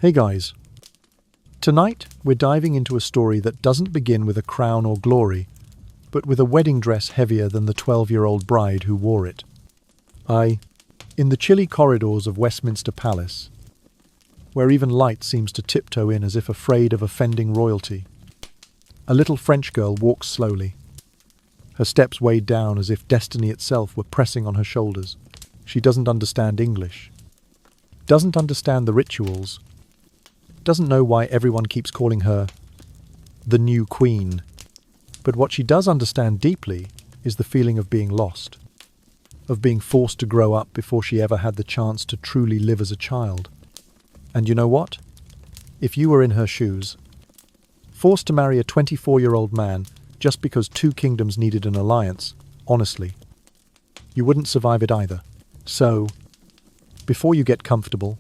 Hey guys, tonight we're diving into a story that doesn't begin with a crown or glory, but with a wedding dress heavier than the 12-year-old bride who wore it. In the chilly corridors of Westminster Palace, where even light seems to tiptoe in as if afraid of offending royalty, a little French girl walks slowly, her steps weighed down as if destiny itself were pressing on her shoulders. She doesn't understand English, doesn't understand the rituals, doesn't know why everyone keeps calling her the new queen. But what she does understand deeply is the feeling of being lost, of being forced to grow up before she ever had the chance to truly live as a child. And you know what? If you were in her shoes, forced to marry a 24-year-old man just because two kingdoms needed an alliance, honestly, you wouldn't survive it either. So, before you get comfortable,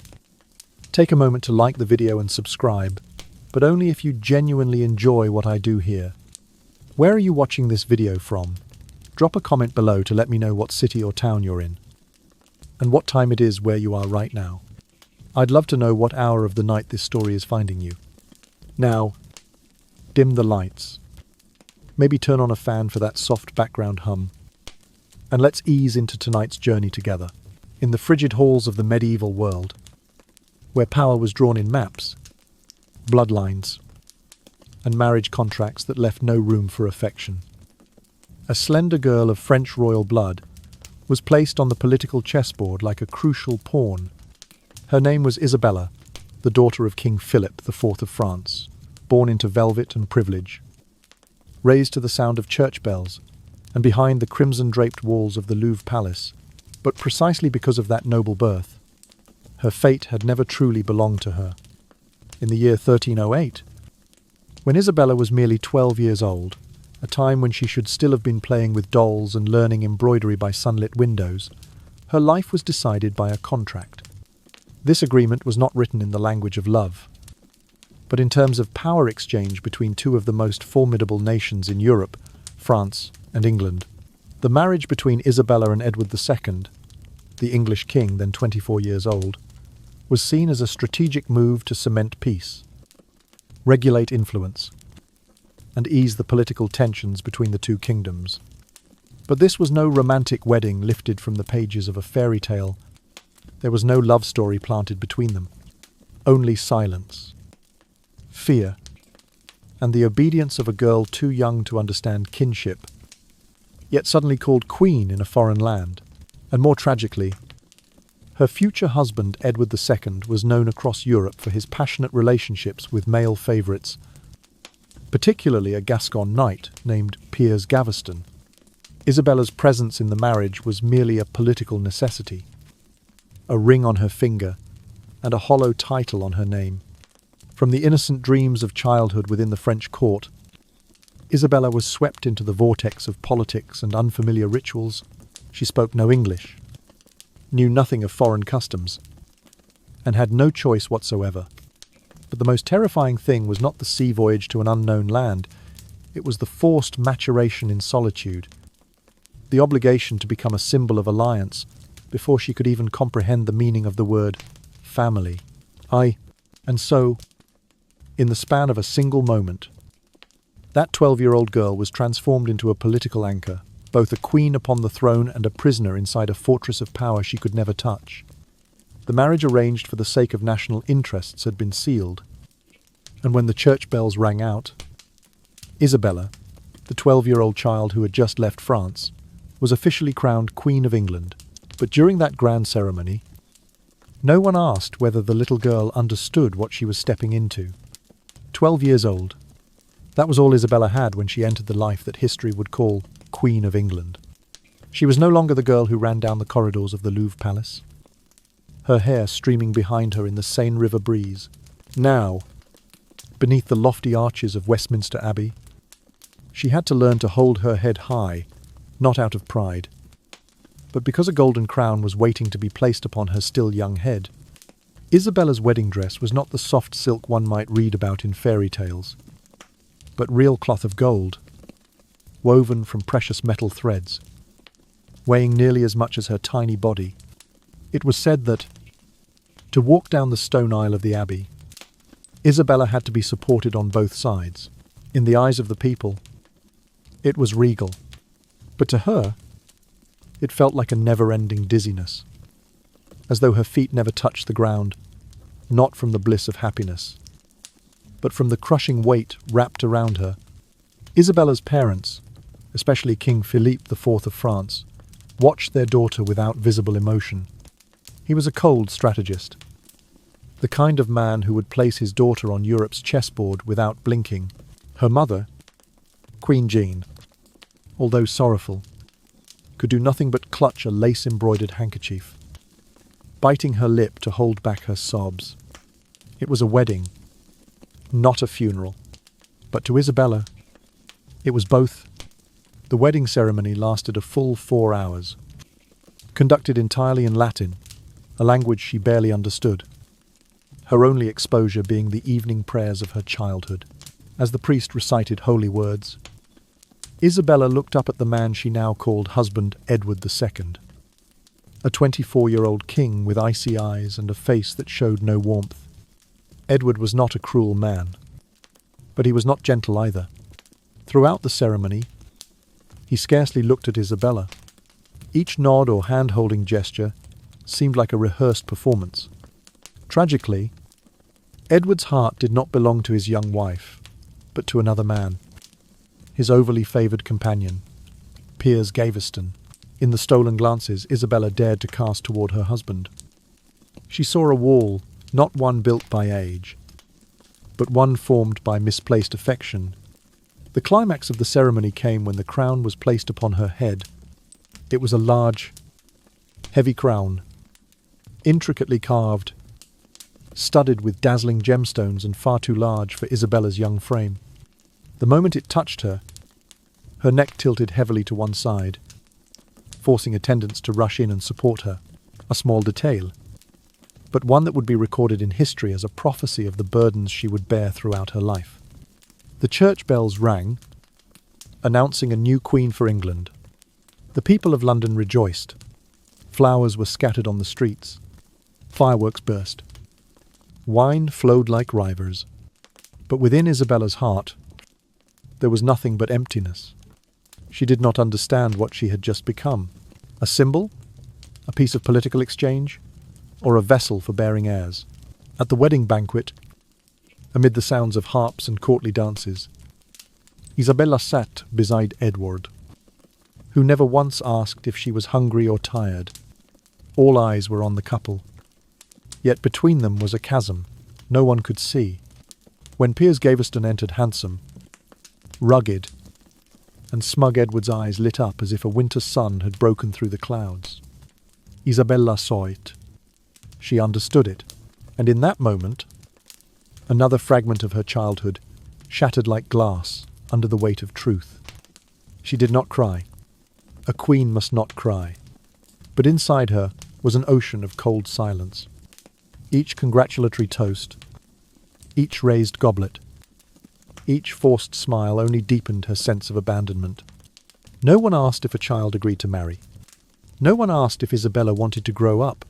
take a moment to like the video and subscribe, but only if you genuinely enjoy what I do here. Where are you watching this video from? Drop a comment below to let me know what city or town you're in, and what time it is where you are right now. I'd love to know what hour of the night this story is finding you. Now, dim the lights. Maybe turn on a fan for that soft background hum. And let's ease into tonight's journey together, in the frigid halls of the medieval world, where power was drawn in maps, bloodlines, and marriage contracts that left no room for affection. A slender girl of French royal blood was placed on the political chessboard like a crucial pawn. Her name was Isabella, the daughter of King Philip IV of France, born into velvet and privilege, raised to the sound of church bells and behind the crimson-draped walls of the Louvre Palace. But precisely because of that noble birth, her fate had never truly belonged to her. In the year 1308, when Isabella was merely 12 years old, a time when she should still have been playing with dolls and learning embroidery by sunlit windows, her life was decided by a contract. This agreement was not written in the language of love, but in terms of power exchange between two of the most formidable nations in Europe, France and England. The marriage between Isabella and Edward II, the English king then 24 years old, was seen as a strategic move to cement peace, regulate influence, and ease the political tensions between the two kingdoms. But this was no romantic wedding lifted from the pages of a fairy tale. There was no love story planted between them. Only silence, fear, and the obedience of a girl too young to understand kinship, yet suddenly called queen in a foreign land. And more tragically, her future husband Edward II was known across Europe for his passionate relationships with male favourites, particularly a Gascon knight named Piers Gaveston. Isabella's presence in the marriage was merely a political necessity, a ring on her finger and a hollow title on her name. From the innocent dreams of childhood within the French court, Isabella was swept into the vortex of politics and unfamiliar rituals. She spoke no English, knew nothing of foreign customs, and had no choice whatsoever. But the most terrifying thing was not the sea voyage to an unknown land. It was the forced maturation in solitude, the obligation to become a symbol of alliance before she could even comprehend the meaning of the word family. And so, in the span of a single moment, that 12-year-old girl was transformed into a political anchor, both a queen upon the throne and a prisoner inside a fortress of power she could never touch. The marriage arranged for the sake of national interests had been sealed, and when the church bells rang out, Isabella, the 12-year-old child who had just left France, was officially crowned Queen of England. But during that grand ceremony, no one asked whether the little girl understood what she was stepping into. 12 years old. That was all Isabella had when she entered the life that history would call Queen of England. She was no longer the girl who ran down the corridors of the Louvre Palace, her hair streaming behind her in the Seine River breeze. Now, beneath the lofty arches of Westminster Abbey, she had to learn to hold her head high, not out of pride, but because a golden crown was waiting to be placed upon her still young head. Isabella's wedding dress was not the soft silk one might read about in fairy tales, but real cloth of gold, woven from precious metal threads, weighing nearly as much as her tiny body. It was said that, to walk down the stone aisle of the abbey, Isabella had to be supported on both sides. In the eyes of the people, it was regal. But to her, it felt like a never-ending dizziness, as though her feet never touched the ground, not from the bliss of happiness, but from the crushing weight wrapped around her. Isabella's parents, especially King Philippe IV of France, watched their daughter without visible emotion. He was a cold strategist, the kind of man who would place his daughter on Europe's chessboard without blinking. Her mother, Queen Jean, although sorrowful, could do nothing but clutch a lace-embroidered handkerchief, biting her lip to hold back her sobs. It was a wedding, not a funeral. But to Isabella, it was both. The wedding ceremony lasted a full 4 hours, conducted entirely in Latin, a language she barely understood, her only exposure being the evening prayers of her childhood. As the priest recited holy words, Isabella looked up at the man she now called husband Edward II, a 24-year-old king with icy eyes and a face that showed no warmth. Edward was not a cruel man, but he was not gentle either. Throughout the ceremony, he scarcely looked at Isabella. Each nod or hand-holding gesture seemed like a rehearsed performance. Tragically, Edward's heart did not belong to his young wife, but to another man, his overly favoured companion, Piers Gaveston. In the stolen glances Isabella dared to cast toward her husband, she saw a wall, not one built by age, but one formed by misplaced affection. The climax of the ceremony came when the crown was placed upon her head. It was a large, heavy crown, intricately carved, studded with dazzling gemstones and far too large for Isabella's young frame. The moment it touched her, her neck tilted heavily to one side, forcing attendants to rush in and support her. A small detail, but one that would be recorded in history as a prophecy of the burdens she would bear throughout her life. The church bells rang, announcing a new queen for England. The people of London rejoiced. Flowers were scattered on the streets. Fireworks burst. Wine flowed like rivers. But within Isabella's heart, there was nothing but emptiness. She did not understand what she had just become. A symbol? A piece of political exchange? Or a vessel for bearing heirs? At the wedding banquet, amid the sounds of harps and courtly dances, Isabella sat beside Edward, who never once asked if she was hungry or tired. All eyes were on the couple. Yet between them was a chasm no one could see. When Piers Gaveston entered handsome, rugged, and smug, Edward's eyes lit up as if a winter sun had broken through the clouds. Isabella saw it. She understood it. And in that moment, another fragment of her childhood shattered like glass under the weight of truth. She did not cry. A queen must not cry. But inside her was an ocean of cold silence. Each congratulatory toast, each raised goblet, each forced smile only deepened her sense of abandonment. No one asked if a child agreed to marry. No one asked if Isabella wanted to grow up.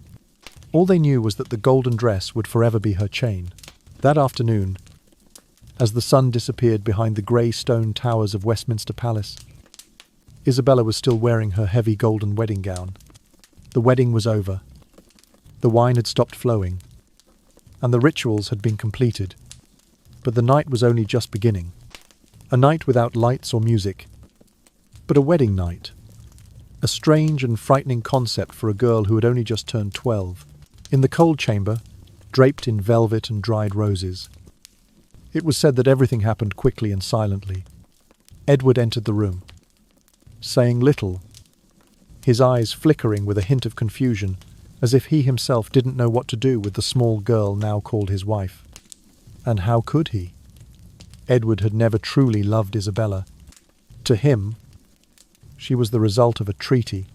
All they knew was that the golden dress would forever be her chain. That afternoon, as the sun disappeared behind the grey stone towers of Westminster Palace, Isabella was still wearing her heavy golden wedding gown. The wedding was over. The wine had stopped flowing, and the rituals had been completed. But the night was only just beginning. A night without lights or music, but a wedding night. A strange and frightening concept for a girl who had only just turned 12. In the cold chamber, draped in velvet and dried roses, it was said that everything happened quickly and silently. Edward entered the room, saying little, his eyes flickering with a hint of confusion, as if he himself didn't know what to do with the small girl now called his wife. And how could he? Edward had never truly loved Isabella. To him, she was the result of a treaty,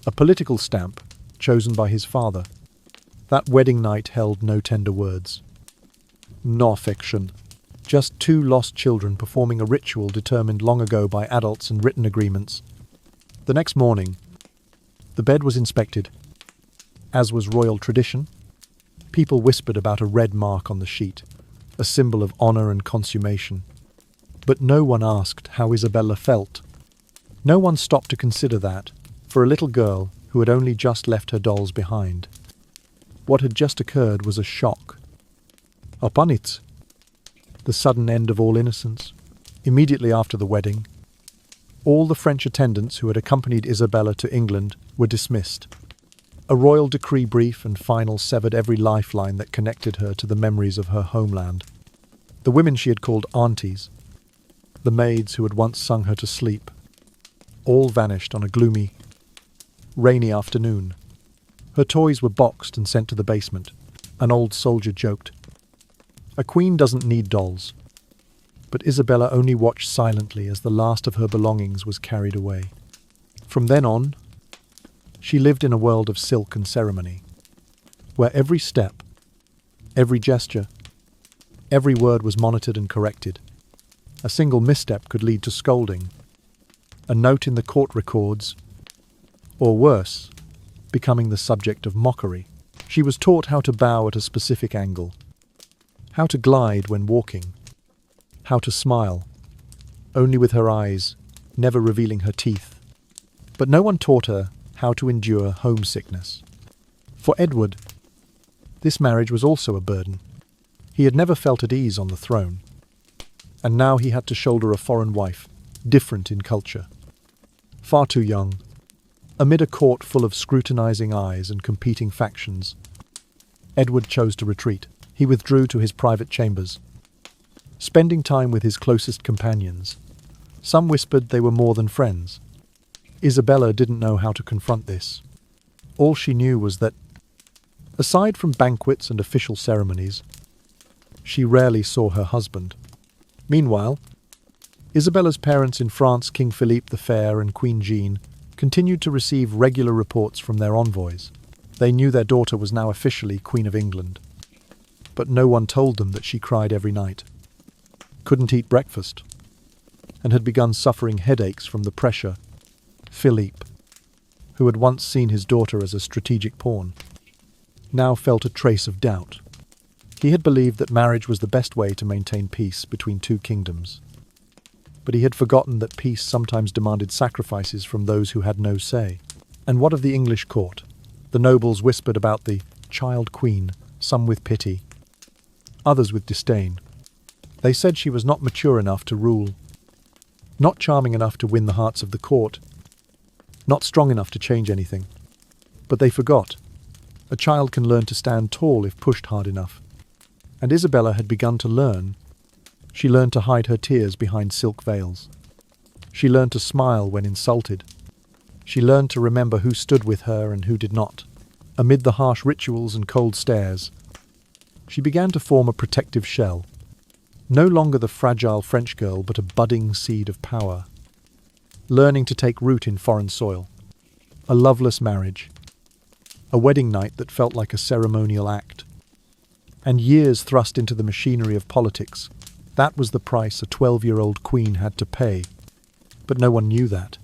a political stamp chosen by his father. That wedding night held no tender words, no affection, just two lost children performing a ritual determined long ago by adults and written agreements. The next morning, the bed was inspected. As was royal tradition, people whispered about a red mark on the sheet. a symbol of honor and consummation. But no one asked how Isabella felt. No one stopped to consider that, for a little girl who had only just left her dolls behind, what had just occurred was a shock. Opanit, the sudden end of all innocence. Immediately after the wedding, all the French attendants who had accompanied Isabella to England were dismissed. A royal decree brief and final severed every lifeline that connected her to the memories of her homeland. The women she had called aunties, the maids who had once sung her to sleep, all vanished on a gloomy, rainy afternoon. Her toys were boxed and sent to the basement. An old soldier joked, "A queen doesn't need dolls." But Isabella only watched silently as the last of her belongings was carried away. From then on, she lived in a world of silk and ceremony, where every step, every gesture, every word was monitored and corrected. A single misstep could lead to scolding, a note in the court records, or worse, becoming the subject of mockery. She was taught how to bow at a specific angle, how to glide when walking, how to smile, only with her eyes, never revealing her teeth. But no one taught her how to endure homesickness. For Edward, this marriage was also a burden. He had never felt at ease on the throne, and now he had to shoulder a foreign wife, different in culture. Far too young, amid a court full of scrutinizing eyes and competing factions, Edward chose to retreat. He withdrew to his private chambers, spending time with his closest companions. Some whispered they were more than friends. Isabella didn't know how to confront this. All she knew was that, aside from banquets and official ceremonies, she rarely saw her husband. Meanwhile, Isabella's parents in France, King Philippe the Fair and Queen Jean, continued to receive regular reports from their envoys. They knew their daughter was now officially Queen of England. But no one told them that she cried every night, couldn't eat breakfast, and had begun suffering headaches from the pressure. Philippe, who had once seen his daughter as a strategic pawn, now felt a trace of doubt. He had believed that marriage was the best way to maintain peace between two kingdoms. But he had forgotten that peace sometimes demanded sacrifices from those who had no say. And what of the English court? The nobles whispered about the child queen, some with pity, others with disdain. They said she was not mature enough to rule, not charming enough to win the hearts of the court, not strong enough to change anything. But they forgot. A child can learn to stand tall if pushed hard enough. And Isabella had begun to learn. She learned to hide her tears behind silk veils. She learned to smile when insulted. She learned to remember who stood with her and who did not. Amid the harsh rituals and cold stares, she began to form a protective shell. No longer the fragile French girl, but a budding seed of power, learning to take root in foreign soil. A loveless marriage, a wedding night that felt like a ceremonial act, and years thrust into the machinery of politics. That was the price a 12-year-old queen had to pay. But no one knew that.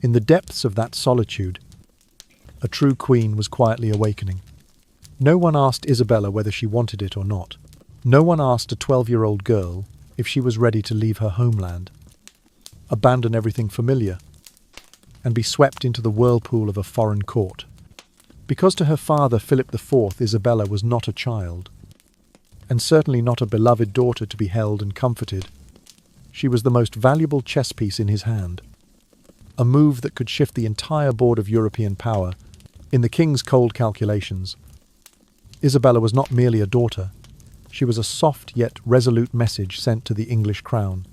In the depths of that solitude, a true queen was quietly awakening. No one asked Isabella whether she wanted it or not. No one asked a 12-year-old girl if she was ready to leave her homeland, abandon everything familiar, and be swept into the whirlpool of a foreign court. Because to her father, Philip IV, Isabella was not a child, and certainly not a beloved daughter to be held and comforted. She was the most valuable chess piece in his hand, a move that could shift the entire board of European power. In the king's cold calculations, Isabella was not merely a daughter. She was a soft yet resolute message sent to the English crown.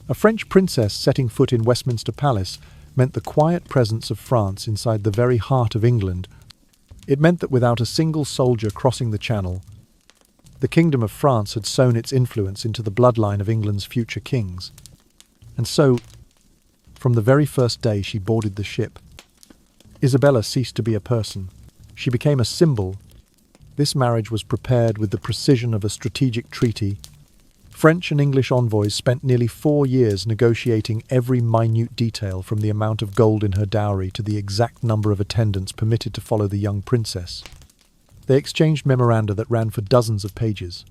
A French princess setting foot in Westminster Palace meant the quiet presence of France inside the very heart of England. It meant that without a single soldier crossing the Channel, the Kingdom of France had sown its influence into the bloodline of England's future kings. And so, from the very first day she boarded the ship, Isabella ceased to be a person. She became a symbol. This marriage was prepared with the precision of a strategic treaty. French and English envoys spent nearly 4 years negotiating every minute detail, from the amount of gold in her dowry to the exact number of attendants permitted to follow the young princess. They exchanged memoranda that ran for dozens of pages.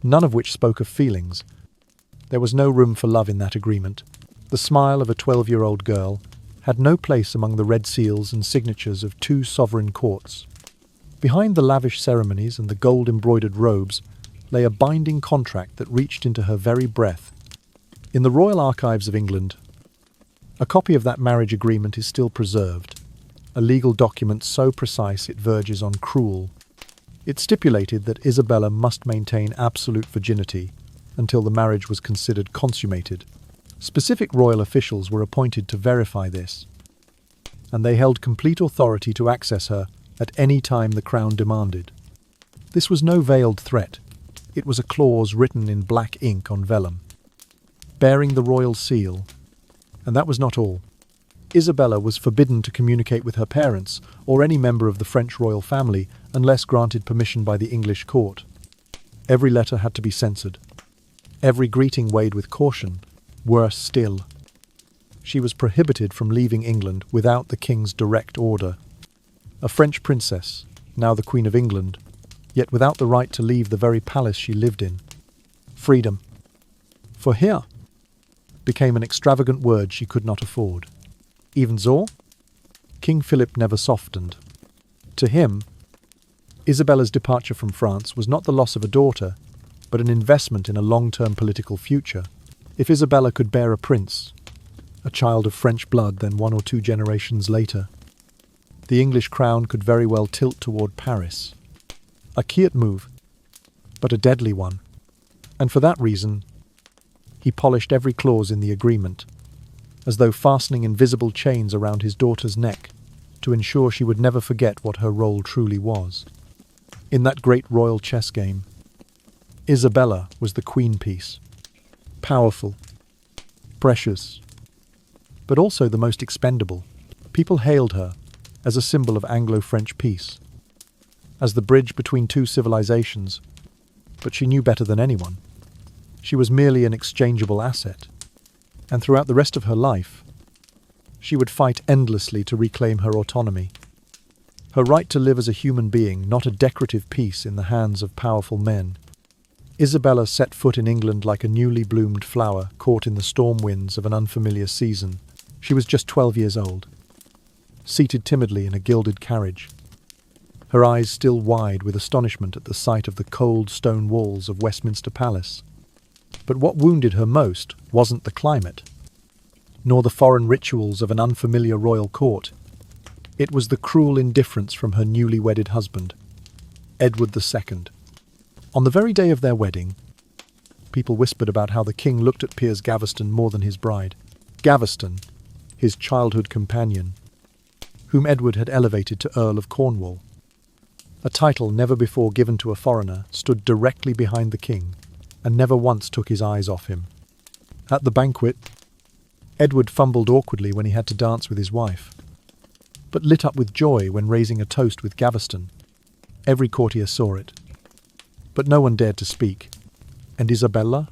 none of which spoke of feelings. There was no room for love in that agreement. The smile of a 12-year-old girl had no place among the red seals and signatures of two sovereign courts. Behind the lavish ceremonies and the gold-embroidered robes lay a binding contract that reached into her very breath. In the Royal Archives of England, a copy of that marriage agreement is still preserved, a legal document so precise it verges on cruel. It stipulated that Isabella must maintain absolute virginity until the marriage was considered consummated. Specific royal officials were appointed to verify this, and they held complete authority to access her at any time the Crown demanded. This was no veiled threat. It was a clause written in black ink on vellum, bearing the royal seal. And that was not all. Isabella was forbidden to communicate with her parents or any member of the French royal family unless granted permission by the English court. Every letter had to be censored. Every greeting weighed with caution. Worse still, she was prohibited from leaving England without the king's direct order. A French princess, now the Queen of England, yet without the right to leave the very palace she lived in. Freedom, for her, became an extravagant word she could not afford. Even so, King Philip never softened. To him, Isabella's departure from France was not the loss of a daughter, but an investment in a long-term political future. If Isabella could bear a prince, a child of French blood, then 1 or 2 generations later, the English crown could very well tilt toward Paris. A cute move, but a deadly one. And for that reason, he polished every clause in the agreement, as though fastening invisible chains around his daughter's neck to ensure she would never forget what her role truly was. In that great royal chess game, Isabella was the queen piece. Powerful, precious, but also the most expendable. People hailed her as a symbol of Anglo-French peace, as the bridge between two civilizations, but she knew better than anyone. She was merely an exchangeable asset, and throughout the rest of her life, she would fight endlessly to reclaim her autonomy, her right to live as a human being, not a decorative piece in the hands of powerful men. Isabella set foot in England like a newly bloomed flower caught in the storm winds of an unfamiliar season. She was just 12 years old, seated timidly in a gilded carriage, her eyes still wide with astonishment at the sight of the cold stone walls of Westminster Palace. But what wounded her most wasn't the climate, nor the foreign rituals of an unfamiliar royal court. It was the cruel indifference from her newly wedded husband, Edward II. On the very day of their wedding, people whispered about how the king looked at Piers Gaveston more than his bride. Gaveston, his childhood companion, whom Edward had elevated to Earl of Cornwall. A title never before given to a foreigner, stood directly behind the king and never once took his eyes off him. At the banquet, Edward fumbled awkwardly when he had to dance with his wife, but lit up with joy when raising a toast with Gaveston. Every courtier saw it, but no one dared to speak. And Isabella?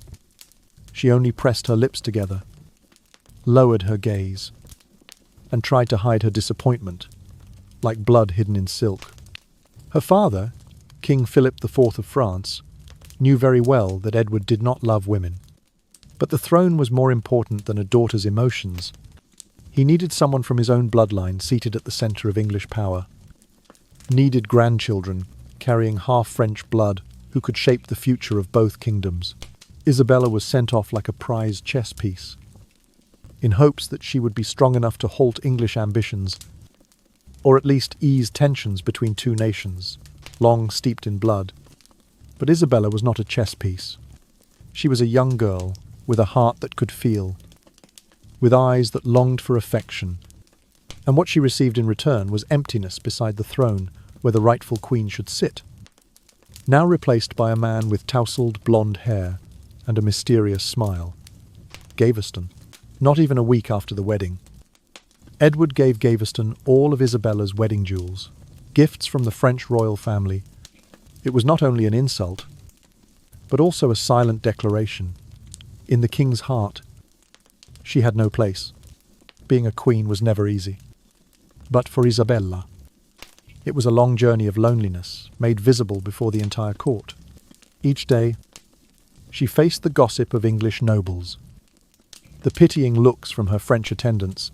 She only pressed her lips together, lowered her gaze, and tried to hide her disappointment, like blood hidden in silk. Her father, King Philip IV of France, knew very well that Edward did not love women. But the throne was more important than a daughter's emotions. He needed someone from his own bloodline seated at the centre of English power. Needed grandchildren, carrying half-French blood, who could shape the future of both kingdoms. Isabella was sent off like a prized chess piece, in hopes that she would be strong enough to halt English ambitions, or at least ease tensions between two nations, long steeped in blood. But Isabella was not a chess piece. She was a young girl, with a heart that could feel, with eyes that longed for affection, and what she received in return was emptiness beside the throne where the rightful queen should sit, now replaced by a man with tousled blonde hair and a mysterious smile. Gaveston. Not even a week after the wedding, Edward gave Gaveston all of Isabella's wedding jewels, gifts from the French royal family. It was not only an insult, but also a silent declaration. In the king's heart, she had no place. Being a queen was never easy. But for Isabella, it was a long journey of loneliness, made visible before the entire court. Each day, She faced the gossip of English nobles, the pitying looks from her French attendants,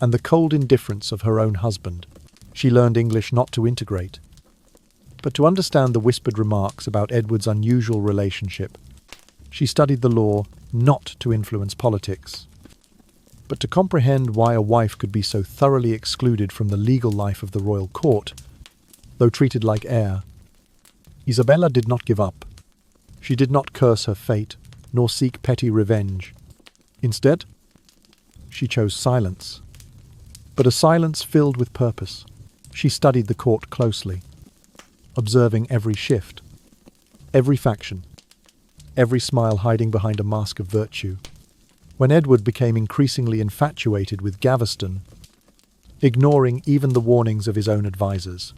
and the cold indifference of her own husband. She learned English not to integrate, but to understand the whispered remarks about Edward's unusual relationship. She studied the law not to influence politics, but to comprehend why a wife could be so thoroughly excluded from the legal life of the royal court, though treated like heir. Isabella did not give up. She did not curse her fate, nor seek petty revenge. Instead, she chose silence, but a silence filled with purpose. She studied the court closely, observing every shift, every faction, every smile hiding behind a mask of virtue. When Edward became increasingly infatuated with Gaveston, ignoring even the warnings of his own advisers,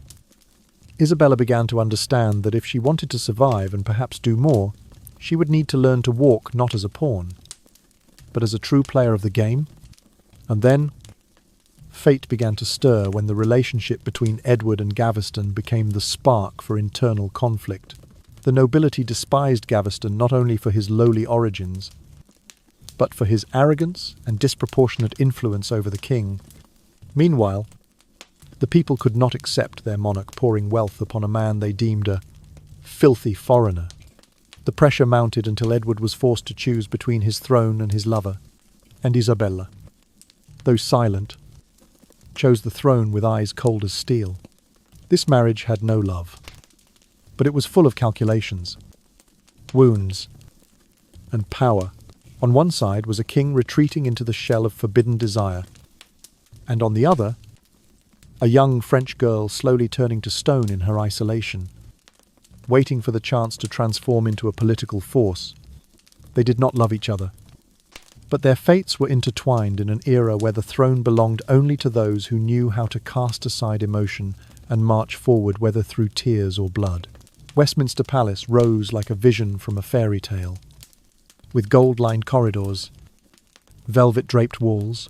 Isabella began to understand that if she wanted to survive and perhaps do more, she would need to learn to walk not as a pawn, but as a true player of the game. And then, fate began to stir when the relationship between Edward and Gaveston became the spark for internal conflict. The nobility despised Gaveston not only for his lowly origins, but for his arrogance and disproportionate influence over the king. Meanwhile, the people could not accept their monarch pouring wealth upon a man they deemed a filthy foreigner. The pressure mounted until Edward was forced to choose between his throne and his lover, and Isabella, though silent, chose the throne with eyes cold as steel. This marriage had no love, but it was full of calculations, wounds, and power. On one side was a king retreating into the shell of forbidden desire, and on the other, a young French girl slowly turning to stone in her isolation, waiting for the chance to transform into a political force. They did not love each other, but their fates were intertwined in an era where the throne belonged only to those who knew how to cast aside emotion and march forward whether through tears or blood. Westminster Palace rose like a vision from a fairy tale, with gold-lined corridors, velvet-draped walls,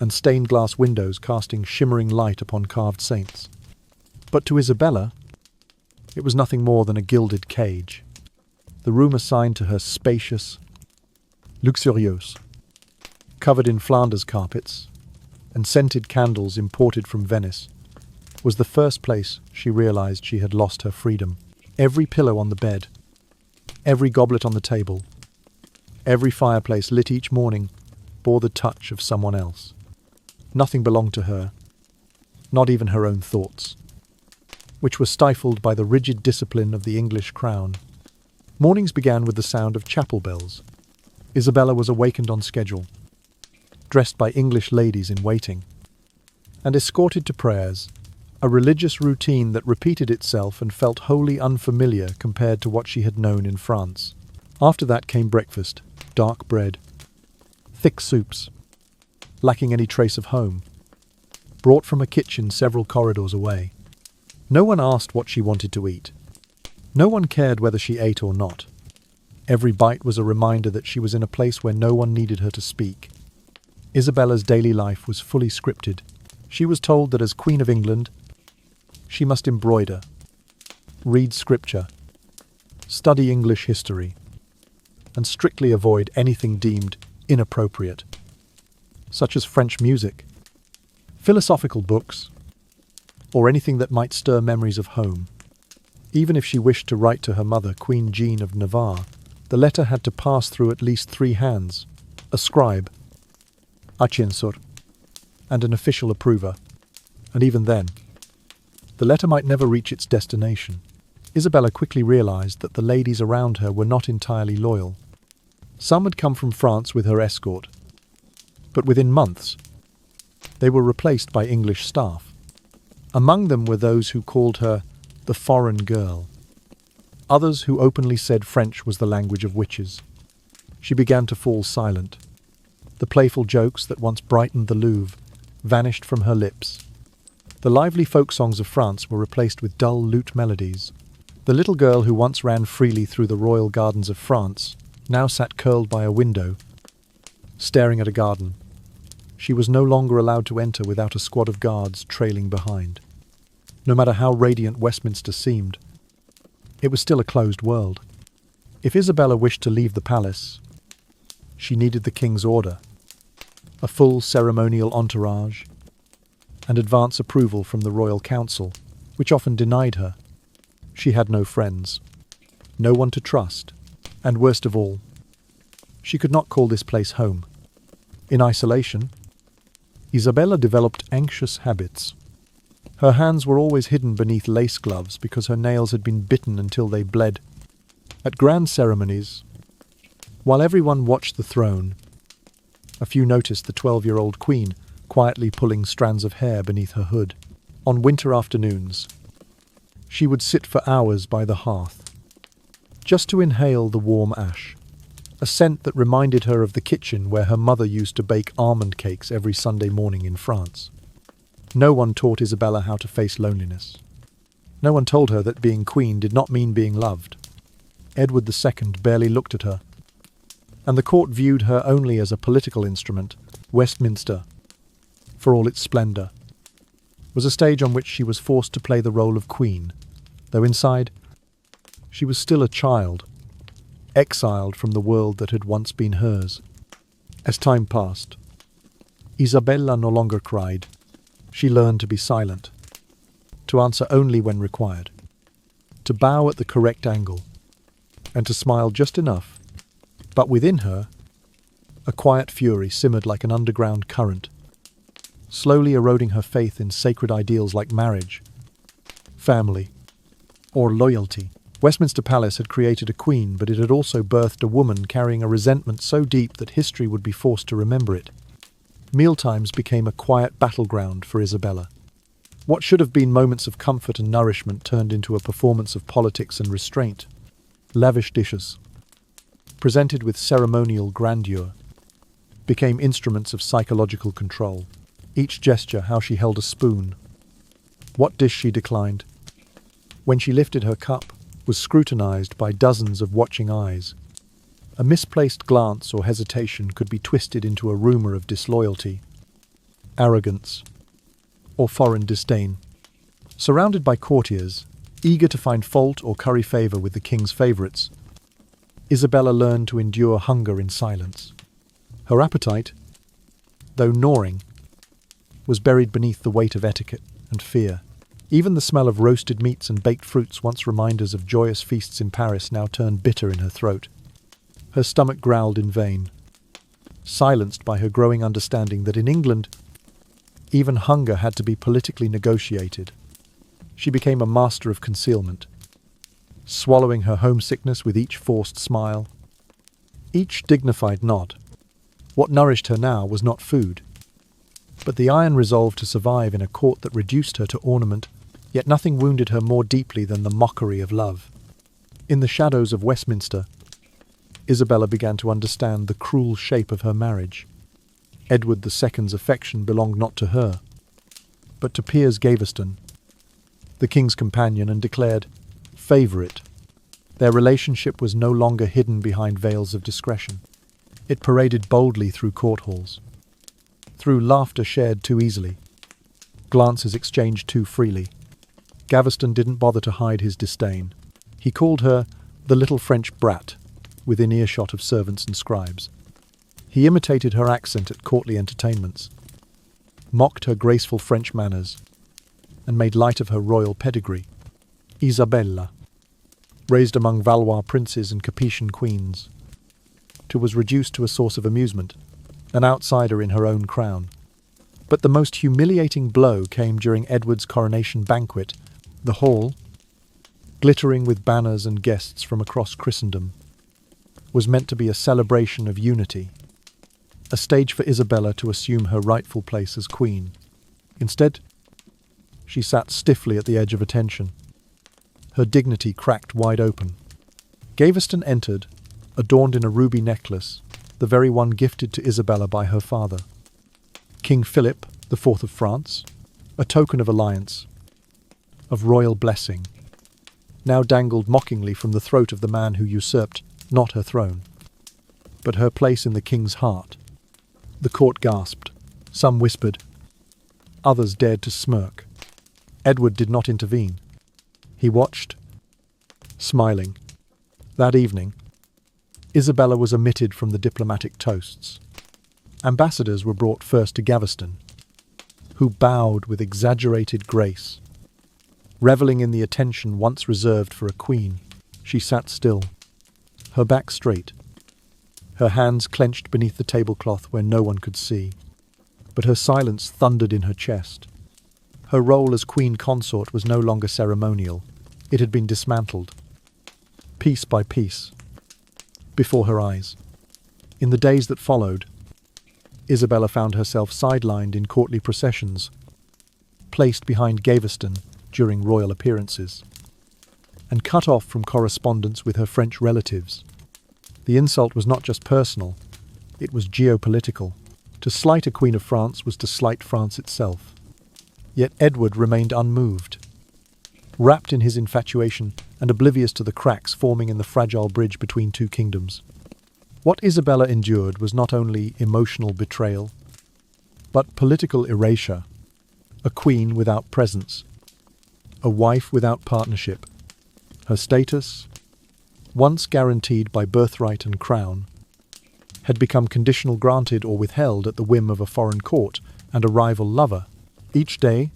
and stained-glass windows casting shimmering light upon carved saints. But to Isabella, it was nothing more than a gilded cage. The room assigned to her spacious, luxurious, covered in Flanders carpets and scented candles imported from Venice, was the first place she realized she had lost her freedom. Every pillow on the bed, every goblet on the table, every fireplace lit each morning bore the touch of someone else. Nothing belonged to her, not even her own thoughts, which were stifled by the rigid discipline of the English crown. Mornings began with the sound of chapel bells. Isabella was awakened on schedule, dressed by English ladies in waiting, and escorted to prayers, a religious routine that repeated itself and felt wholly unfamiliar compared to what she had known in France. After that came breakfast, dark bread, thick soups, lacking any trace of home, brought from a kitchen several corridors away. No one asked what she wanted to eat. No one cared whether she ate or not. Every bite was a reminder that she was in a place where no one needed her to speak. Isabella's daily life was fully scripted. She was told that as Queen of England, she must embroider, read scripture, study English history, and strictly avoid anything deemed inappropriate, such as French music, philosophical books, or anything that might stir memories of home. Even if she wished to write to her mother, Queen Jean of Navarre, the letter had to pass through at least 3 hands, a scribe, a censored, and an official approver. And even then, the letter might never reach its destination. Isabella quickly realized that the ladies around her were not entirely loyal. Some had come from France with her escort, but within months, they were replaced by English staff. Among them were those who called her the foreign girl, others who openly said French was the language of witches. She began to fall silent. The playful jokes that once brightened the Louvre vanished from her lips. The lively folk songs of France were replaced with dull lute melodies. The little girl who once ran freely through the royal gardens of France now sat curled by a window, staring at a garden. She was no longer allowed to enter without a squad of guards trailing behind. No matter how radiant Westminster seemed, it was still a closed world. If Isabella wished to leave the palace, she needed the king's order, a full ceremonial entourage, and advance approval from the royal council, which often denied her. She had no friends, no one to trust, and worst of all, she could not call this place home. In isolation, Isabella developed anxious habits. Her hands were always hidden beneath lace gloves because her nails had been bitten until they bled. At grand ceremonies, while everyone watched the throne, a few noticed the 12-year-old queen quietly pulling strands of hair beneath her hood. On winter afternoons, she would sit for hours by the hearth, just to inhale the warm ash, a scent that reminded her of the kitchen where her mother used to bake almond cakes every Sunday morning in France. No one taught Isabella how to face loneliness. No one told her that being queen did not mean being loved. Edward II barely looked at her, and the court viewed her only as a political instrument. Westminster, for all its splendour, was a stage on which she was forced to play the role of queen, though inside, she was still a child, exiled from the world that had once been hers. As time passed, Isabella no longer cried. She learned to be silent, to answer only when required, to bow at the correct angle, and to smile just enough. But within her, a quiet fury simmered like an underground current, slowly eroding her faith in sacred ideals like marriage, family, or loyalty. Westminster Palace had created a queen, but it had also birthed a woman carrying a resentment so deep that history would be forced to remember it. Mealtimes became a quiet battleground for Isabella. What should have been moments of comfort and nourishment turned into a performance of politics and restraint. Lavish dishes, presented with ceremonial grandeur, became instruments of psychological control. Each gesture, how she held a spoon, what dish she declined, when she lifted her cup, was scrutinized by dozens of watching eyes. A misplaced glance or hesitation could be twisted into a rumor of disloyalty, arrogance, or foreign disdain. Surrounded by courtiers, eager to find fault or curry favor with the king's favorites, Isabella learned to endure hunger in silence. Her appetite, though gnawing, was buried beneath the weight of etiquette and fear. Even the smell of roasted meats and baked fruits, once reminders of joyous feasts in Paris, now turned bitter in her throat. Her stomach growled in vain, silenced by her growing understanding that in England, even hunger had to be politically negotiated. She became a master of concealment, swallowing her homesickness with each forced smile, each dignified nod. What nourished her now was not food, but the iron resolve to survive in a court that reduced her to ornament, yet nothing wounded her more deeply than the mockery of love. In the shadows of Westminster, Isabella began to understand the cruel shape of her marriage. Edward II's affection belonged not to her, but to Piers Gaveston, the king's companion and declared favourite. Their relationship was no longer hidden behind veils of discretion. It paraded boldly through court halls, through laughter shared too easily, glances exchanged too freely. Gaveston didn't bother to hide his disdain. He called her the little French brat, within earshot of servants and scribes. He imitated her accent at courtly entertainments, mocked her graceful French manners, and made light of her royal pedigree. Isabella, raised among Valois princes and Capetian queens, was reduced to a source of amusement, an outsider in her own crown. But the most humiliating blow came during Edward's coronation banquet. The hall, glittering with banners and guests from across Christendom, was meant to be a celebration of unity, a stage for Isabella to assume her rightful place as queen. Instead, she sat stiffly at the edge of attention, her dignity cracked wide open. Gaveston entered, adorned in a ruby necklace, the very one gifted to Isabella by her father. King Philip IV of France, a token of alliance, of royal blessing, now dangled mockingly from the throat of the man who usurped not her throne, but her place in the king's heart. The court gasped. Some whispered. Others dared to smirk. Edward did not intervene. He watched, smiling. That evening, Isabella was omitted from the diplomatic toasts. Ambassadors were brought first to Gaveston, who bowed with exaggerated grace. Reveling in the attention once reserved for a queen, she sat still, her back straight, her hands clenched beneath the tablecloth where no one could see. But her silence thundered in her chest. Her role as queen consort was no longer ceremonial. It had been dismantled, piece by piece, before her eyes. In the days that followed, Isabella found herself sidelined in courtly processions, placed behind Gaveston during royal appearances, and cut off from correspondence with her French relatives. The insult was not just personal, it was geopolitical. To slight a Queen of France was to slight France itself. Yet Edward remained unmoved, wrapped in his infatuation and oblivious to the cracks forming in the fragile bridge between two kingdoms. What Isabella endured was not only emotional betrayal, but political erasure, a queen without presence, a wife without partnership. Her status, once guaranteed by birthright and crown, had become conditional, granted or withheld at the whim of a foreign court and a rival lover. Each day,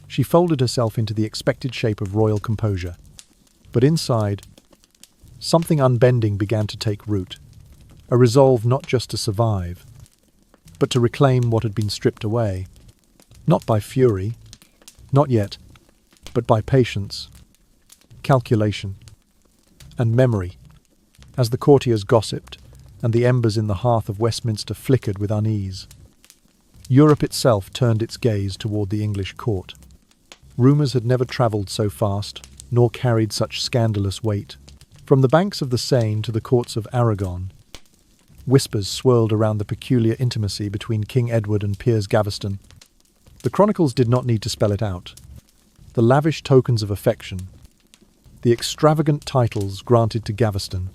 she folded herself into the expected shape of royal composure. But inside, something unbending began to take root, a resolve not just to survive, but to reclaim what had been stripped away, not by fury, not yet, but by patience, calculation, and memory. As the courtiers gossiped, and the embers in the hearth of Westminster flickered with unease, Europe itself turned its gaze toward the English court. Rumours had never travelled so fast, nor carried such scandalous weight. From the banks of the Seine to the courts of Aragon, whispers swirled around the peculiar intimacy between King Edward and Piers Gaveston. The chronicles did not need to spell it out. The lavish tokens of affection, the extravagant titles granted to Gaveston,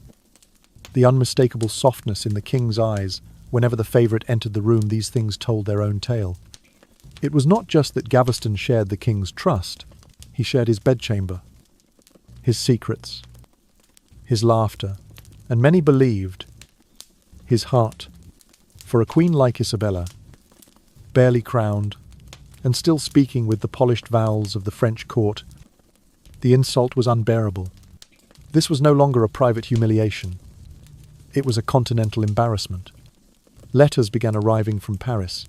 the unmistakable softness in the king's eyes whenever the favourite entered the room, these things told their own tale. It was not just that Gaveston shared the king's trust, he shared his bedchamber, his secrets, his laughter, and many believed his heart. For a queen like Isabella, barely crowned, and still speaking with the polished vowels of the French court, the insult was unbearable. This was no longer a private humiliation. It was a continental embarrassment. Letters began arriving from Paris,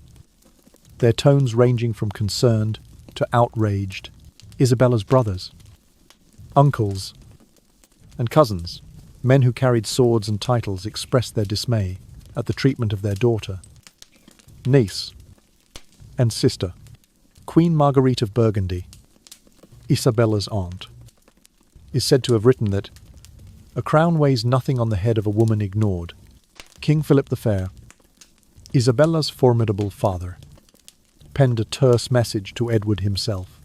their tones ranging from concerned to outraged. Isabella's brothers, uncles, and cousins, men who carried swords and titles, expressed their dismay at the treatment of their daughter, niece, and sister. Queen Marguerite of Burgundy, Isabella's aunt, is said to have written that a crown weighs nothing on the head of a woman ignored. King Philip the Fair, Isabella's formidable father, penned a terse message to Edward himself,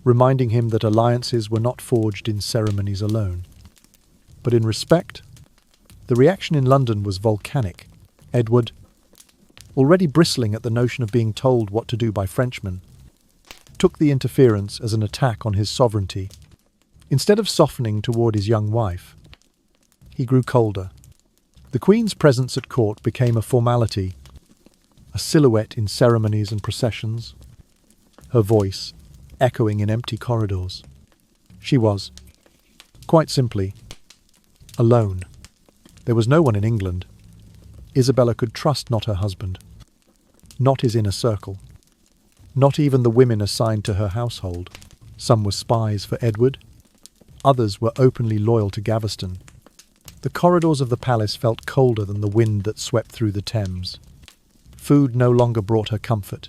reminding him that alliances were not forged in ceremonies alone, but in respect. The reaction in London was volcanic. Edward, already bristling at the notion of being told what to do by Frenchmen, took the interference as an attack on his sovereignty. Instead of softening toward his young wife, he grew colder. The Queen's presence at court became a formality, a silhouette in ceremonies and processions, her voice echoing in empty corridors. She was, quite simply, alone. There was no one in England. Isabella could trust not her husband, not his inner circle, not even the women assigned to her household. Some were spies for Edward, others were openly loyal to Gaveston. The corridors of the palace felt colder than the wind that swept through the Thames. Food no longer brought her comfort.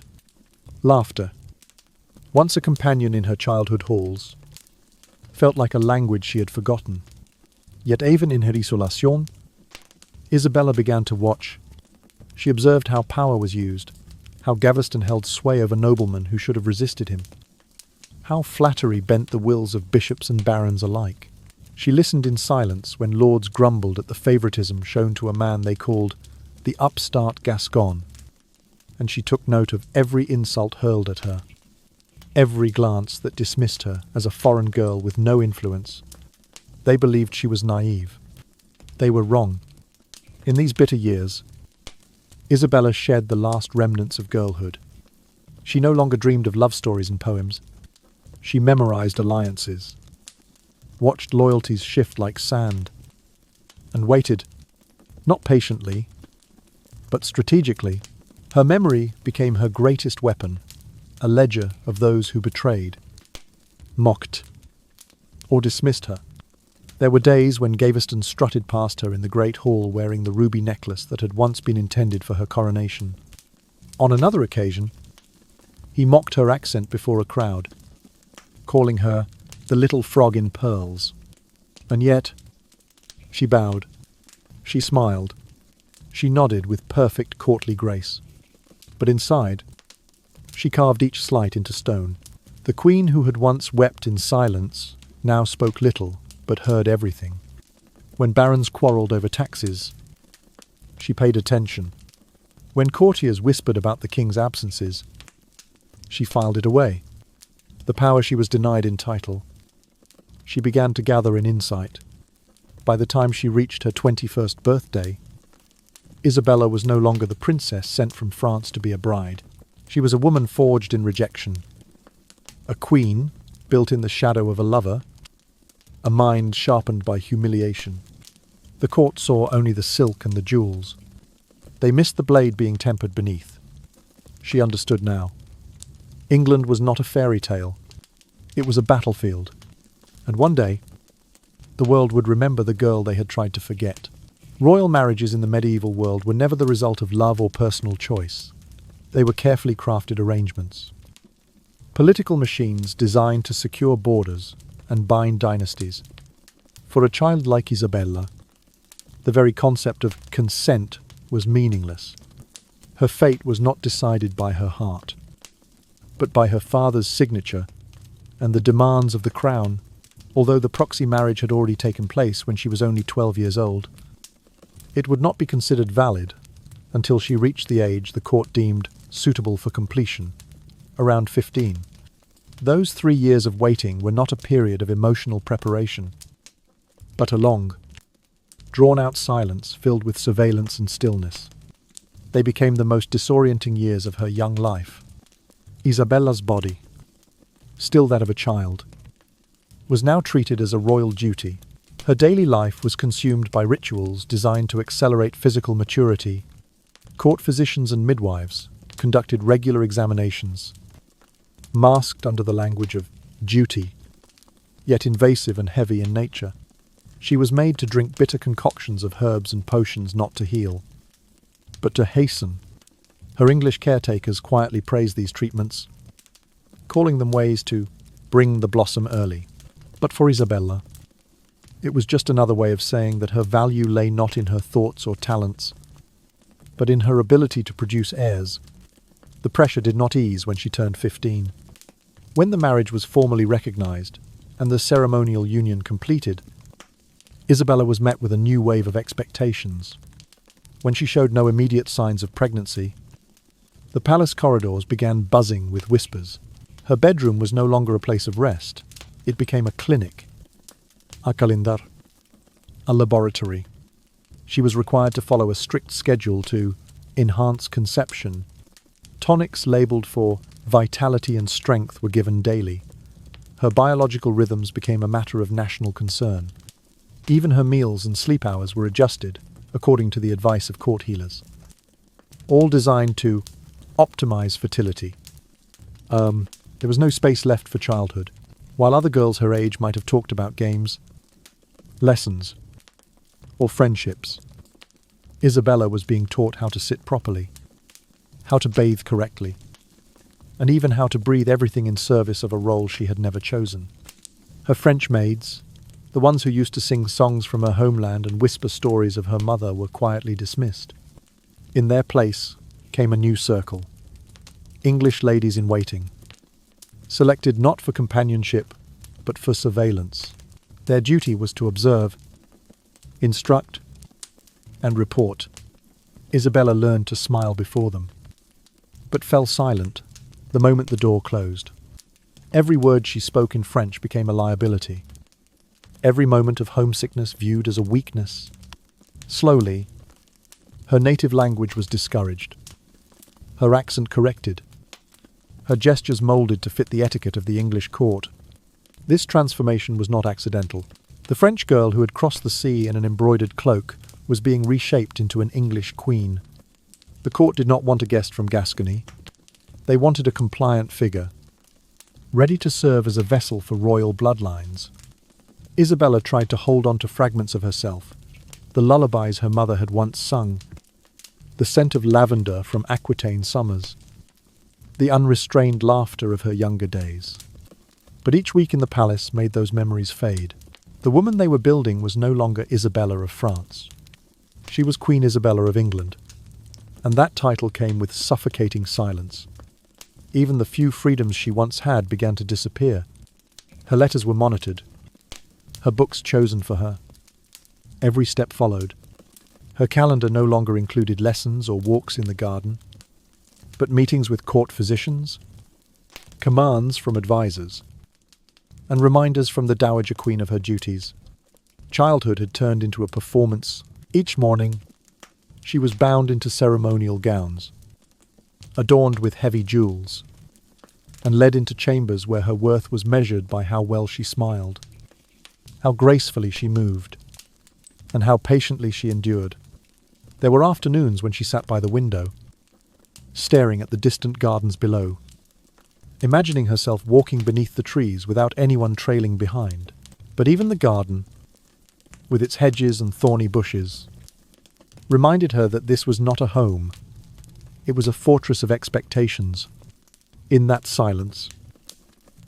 Laughter, once a companion in her childhood halls, felt like a language she had forgotten. Yet even in her isolation, Isabella began to watch. She observed how power was used, how Gaveston held sway over noblemen who should have resisted him, how flattery bent the wills of bishops and barons alike. She listened in silence when lords grumbled at the favouritism shown to a man they called the upstart Gascon, and she took note of every insult hurled at her, every glance that dismissed her as a foreign girl with no influence. They believed she was naive. They were wrong. In these bitter years, Isabella shed the last remnants of girlhood. She no longer dreamed of love stories and poems. She memorized alliances, watched loyalties shift like sand, and waited, not patiently, but strategically. Her memory became her greatest weapon, a ledger of those who betrayed, mocked, or dismissed her. There were days when Gaveston strutted past her in the great hall wearing the ruby necklace that had once been intended for her coronation. On another occasion, he mocked her accent before a crowd, calling her the little frog in pearls. And yet, she bowed, she smiled, she nodded with perfect courtly grace. But inside, she carved each slight into stone. The queen who had once wept in silence now spoke little, but heard everything. When barons quarrelled over taxes, she paid attention. When courtiers whispered about the king's absences, she filed it away. The power she was denied in title, she began to gather in insight. By the time she reached her 21st birthday, Isabella was no longer the princess sent from France to be a bride. She was a woman forged in rejection, a queen built in the shadow of a lover, a mind sharpened by humiliation. The court saw only the silk and the jewels. They missed the blade being tempered beneath. She understood now. England was not a fairy tale. It was a battlefield. And one day, the world would remember the girl they had tried to forget. Royal marriages in the medieval world were never the result of love or personal choice. They were carefully crafted arrangements. Political machines designed to secure borders and bind dynasties. For a child like Isabella, the very concept of consent was meaningless. Her fate was not decided by her heart, but by her father's signature and the demands of the crown. Although the proxy marriage had already taken place when she was only 12 years old, it would not be considered valid until she reached the age the court deemed suitable for completion, around 15. Those 3 years of waiting were not a period of emotional preparation, but a long, drawn-out silence filled with surveillance and stillness. They became the most disorienting years of her young life. Isabella's body, still that of a child, was now treated as a royal duty. Her daily life was consumed by rituals designed to accelerate physical maturity. Court physicians and midwives conducted regular examinations, masked under the language of duty, yet invasive and heavy in nature. She was made to drink bitter concoctions of herbs and potions not to heal, but to hasten. Her English caretakers quietly praised these treatments, calling them ways to bring the blossom early. But for Isabella, it was just another way of saying that her value lay not in her thoughts or talents, but in her ability to produce heirs. The pressure did not ease when she turned 15. When the marriage was formally recognized and the ceremonial union completed, Isabella was met with a new wave of expectations. When she showed no immediate signs of pregnancy, the palace corridors began buzzing with whispers. Her bedroom was no longer a place of rest. It became a clinic, a calendar, a laboratory. She was required to follow a strict schedule to enhance conception. Tonics labelled for vitality and strength were given daily. Her biological rhythms became a matter of national concern. Even her meals and sleep hours were adjusted, according to the advice of court healers, all designed to optimize fertility. There was no space left for childhood. While other girls her age might have talked about games, lessons, or friendships, Isabella was being taught how to sit properly, how to bathe correctly, and even how to breathe, everything in service of a role she had never chosen. Her French maids, the ones who used to sing songs from her homeland and whisper stories of her mother, were quietly dismissed. In their place came a new circle, English ladies in waiting, selected not for companionship, but for surveillance. Their duty was to observe, instruct, and report. Isabella learned to smile before them, but fell silent the moment the door closed. Every word she spoke in French became a liability. Every moment of homesickness viewed as a weakness. Slowly, her native language was discouraged, her accent corrected, her gestures moulded to fit the etiquette of the English court. This transformation was not accidental. The French girl who had crossed the sea in an embroidered cloak was being reshaped into an English queen. The court did not want a guest from Gascony. They wanted a compliant figure, ready to serve as a vessel for royal bloodlines. Isabella tried to hold on to fragments of herself, the lullabies her mother had once sung, the scent of lavender from Aquitaine summers, the unrestrained laughter of her younger days. But each week in the palace made those memories fade. The woman they were building was no longer Isabella of France. She was Queen Isabella of England, and that title came with suffocating silence. Even the few freedoms she once had began to disappear. Her letters were monitored, her books chosen for her. Every step followed. Her calendar no longer included lessons or walks in the garden, but meetings with court physicians, commands from advisors, and reminders from the Dowager Queen of her duties. Childhood had turned into a performance. Each morning, she was bound into ceremonial gowns, adorned with heavy jewels, and led into chambers where her worth was measured by how well she smiled, how gracefully she moved, and how patiently she endured. There were afternoons when she sat by the window, staring at the distant gardens below, imagining herself walking beneath the trees without anyone trailing behind. But even the garden, with its hedges and thorny bushes, reminded her that this was not a home. It was a fortress of expectations. In that silence,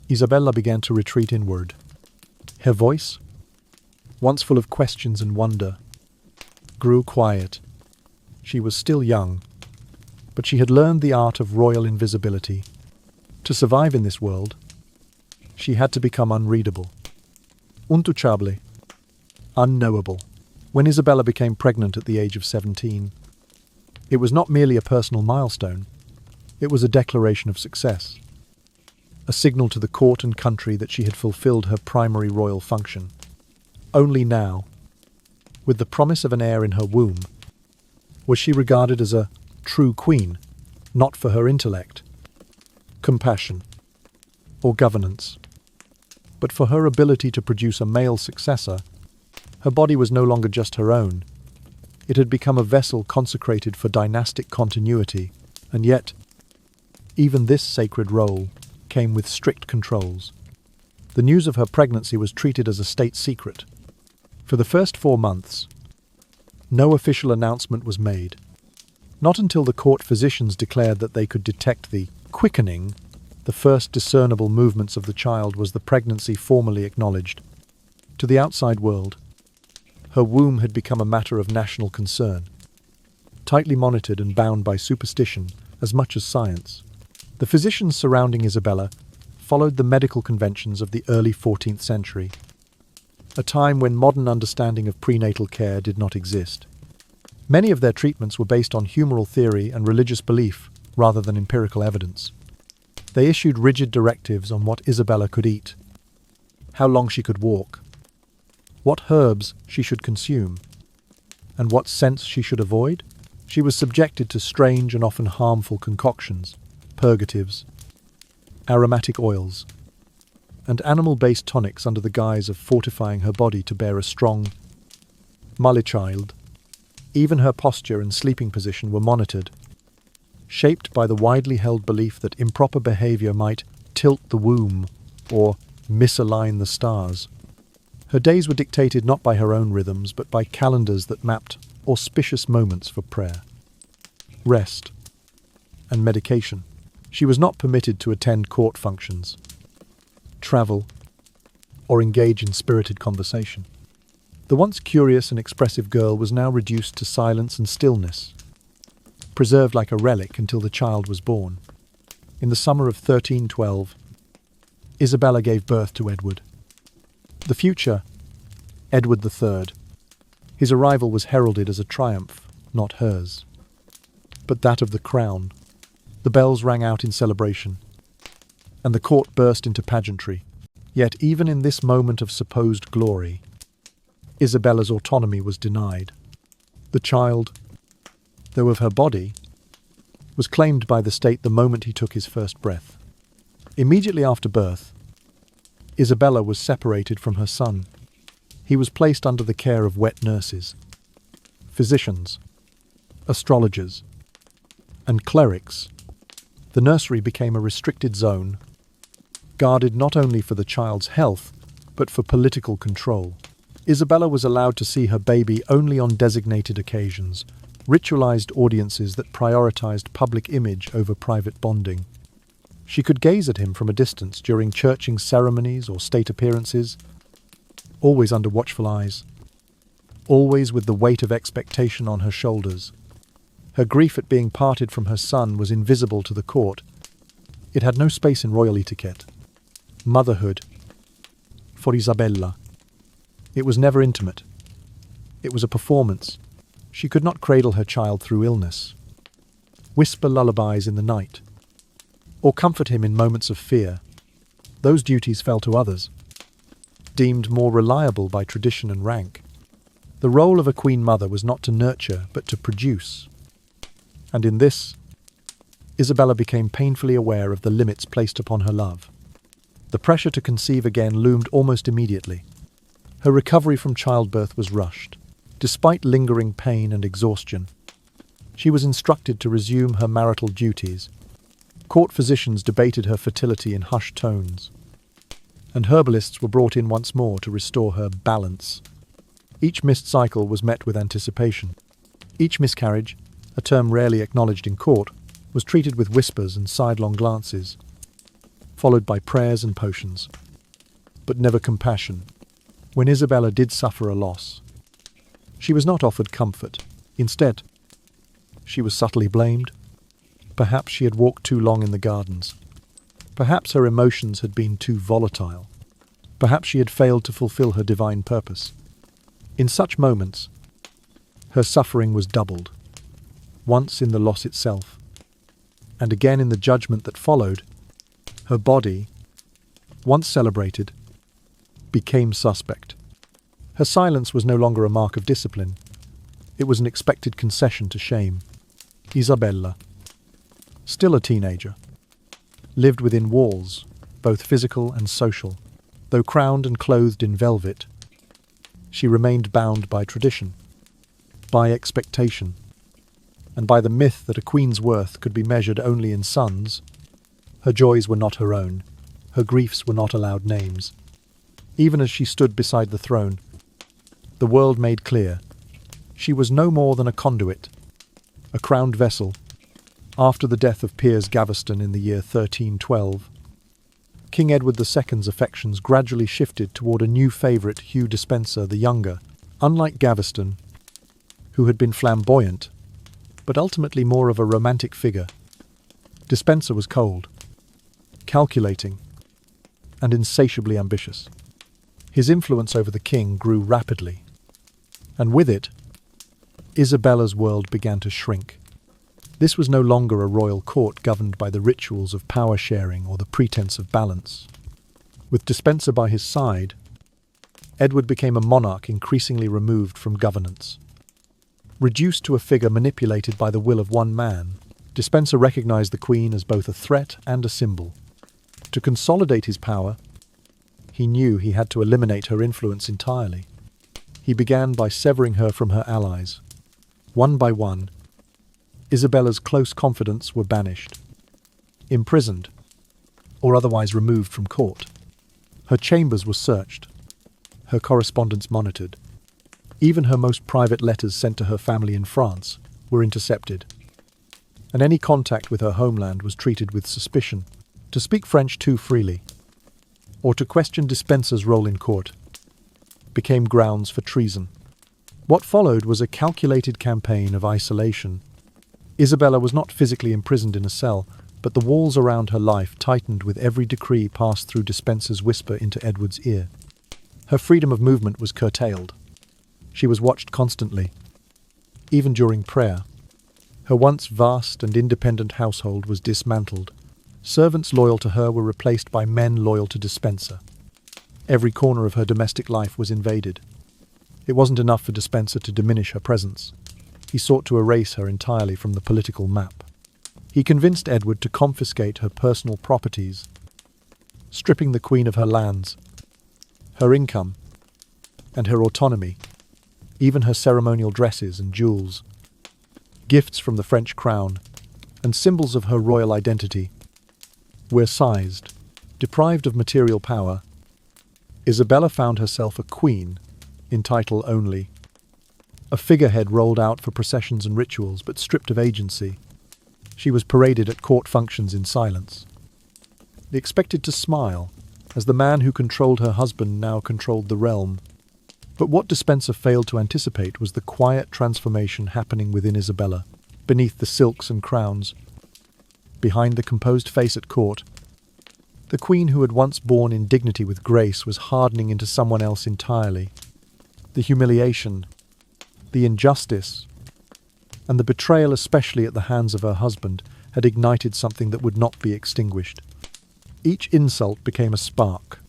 Isabella began to retreat inward. Her voice, once full of questions and wonder, grew quiet. She was still young, but she had learned the art of royal invisibility. To survive in this world, she had to become unreadable, untouchable, unknowable. When Isabella became pregnant at the age of 17, it was not merely a personal milestone, it was a declaration of success, a signal to the court and country that she had fulfilled her primary royal function. Only now, with the promise of an heir in her womb, was she regarded as a true queen, not for her intellect, compassion, or governance, but for her ability to produce a male successor. Her body was no longer just her own. It had become a vessel consecrated for dynastic continuity, and yet, even this sacred role came with strict controls. The news of her pregnancy was treated as a state secret. For the first 4 months, no official announcement was made. Not until the court physicians declared that they could detect the quickening, the first discernible movements of the child, was the pregnancy formally acknowledged. To the outside world, her womb had become a matter of national concern, tightly monitored and bound by superstition as much as science. The physicians surrounding Isabella followed the medical conventions of the early 14th century, a time when modern understanding of prenatal care did not exist. Many of their treatments were based on humoral theory and religious belief rather than empirical evidence. They issued rigid directives on what Isabella could eat, how long she could walk, what herbs she should consume, and what scents she should avoid. She was subjected to strange and often harmful concoctions, purgatives, aromatic oils, and animal-based tonics under the guise of fortifying her body to bear a strong, mother child. Even her posture and sleeping position were monitored, shaped by the widely held belief that improper behavior might tilt the womb or misalign the stars. Her days were dictated not by her own rhythms, but by calendars that mapped auspicious moments for prayer, rest, and medication. She was not permitted to attend court functions, travel, or engage in spirited conversation. The once curious and expressive girl was now reduced to silence and stillness, preserved like a relic until the child was born. In the summer of 1312, Isabella gave birth to Edward. The future, Edward III. His arrival was heralded as a triumph, not hers, but that of the crown. The bells rang out in celebration, and the court burst into pageantry. Yet even in this moment of supposed glory, Isabella's autonomy was denied. The child, though of her body, was claimed by the state the moment he took his first breath. Immediately after birth, Isabella was separated from her son. He was placed under the care of wet nurses, physicians, astrologers, and clerics. The nursery became a restricted zone, guarded not only for the child's health, but for political control. Isabella was allowed to see her baby only on designated occasions, ritualized audiences that prioritized public image over private bonding. She could gaze at him from a distance during churching ceremonies or state appearances, always under watchful eyes, always with the weight of expectation on her shoulders. Her grief at being parted from her son was invisible to the court. It had no space in royal etiquette. Motherhood, for Isabella. It was never intimate. It was a performance. She could not cradle her child through illness, whisper lullabies in the night, or comfort him in moments of fear. Those duties fell to others, deemed more reliable by tradition and rank. The role of a queen mother was not to nurture, but to produce. And in this, Isabella became painfully aware of the limits placed upon her love. The pressure to conceive again loomed almost immediately. Her recovery from childbirth was rushed. Despite lingering pain and exhaustion, she was instructed to resume her marital duties. Court physicians debated her fertility in hushed tones, and herbalists were brought in once more to restore her balance. Each missed cycle was met with anticipation. Each miscarriage, a term rarely acknowledged in court, was treated with whispers and sidelong glances, followed by prayers and potions, but never compassion. When Isabella did suffer a loss, she was not offered comfort. Instead, she was subtly blamed. Perhaps she had walked too long in the gardens. Perhaps her emotions had been too volatile. Perhaps she had failed to fulfill her divine purpose. In such moments, her suffering was doubled, once in the loss itself, and again in the judgment that followed. Her body, once celebrated, became suspect. Her silence was no longer a mark of discipline. It was an expected concession to shame. Isabella, still a teenager, lived within walls, both physical and social. Though crowned and clothed in velvet, she remained bound by tradition, by expectation, and by the myth that a queen's worth could be measured only in sons. Her joys were not her own. Her griefs were not allowed names. Even as she stood beside the throne, the world made clear she was no more than a conduit, a crowned vessel. After the death of Piers Gaveston in the year 1312, King Edward II's affections gradually shifted toward a new favourite, Hugh Dispenser the Younger. Unlike Gaveston, who had been flamboyant, but ultimately more of a romantic figure, Dispenser was cold, calculating, and insatiably ambitious. His influence over the king grew rapidly, and with it, Isabella's world began to shrink. This was no longer a royal court governed by the rituals of power sharing or the pretense of balance. With Dispenser by his side, Edward became a monarch increasingly removed from governance. Reduced to a figure manipulated by the will of one man, Dispenser recognized the Queen as both a threat and a symbol. To consolidate his power, he knew he had to eliminate her influence entirely. He began by severing her from her allies. One by one, Isabella's close confidants were banished, imprisoned, or otherwise removed from court. Her chambers were searched, her correspondence monitored. Even her most private letters sent to her family in France were intercepted, and any contact with her homeland was treated with suspicion. To speak French too freely, or to question Dispenser's role in court, became grounds for treason. What followed was a calculated campaign of isolation. Isabella was not physically imprisoned in a cell, but the walls around her life tightened with every decree passed through Dispenser's whisper into Edward's ear. Her freedom of movement was curtailed. She was watched constantly, even during prayer. Her once vast and independent household was dismantled. Servants loyal to her were replaced by men loyal to Dispenser. Every corner of her domestic life was invaded. It wasn't enough for Dispenser to diminish her presence. he sought to erase her entirely from the political map. He convinced Edward to confiscate her personal properties, stripping the Queen of her lands, her income, and her autonomy, even her ceremonial dresses and jewels. Gifts from the French crown, and symbols of her royal identity, were seized. Deprived of material power, Isabella found herself a queen, in title only. A figurehead rolled out for processions and rituals, but stripped of agency. She was paraded at court functions in silence. Expected to smile, as the man who controlled her husband now controlled the realm. But what Dispenser failed to anticipate was the quiet transformation happening within Isabella, beneath the silks and crowns. Behind the composed face at court, the queen who had once borne in dignity with grace was hardening into someone else entirely. The humiliation, the injustice, and the betrayal, especially at the hands of her husband, had ignited something that would not be extinguished. Each insult became a spark,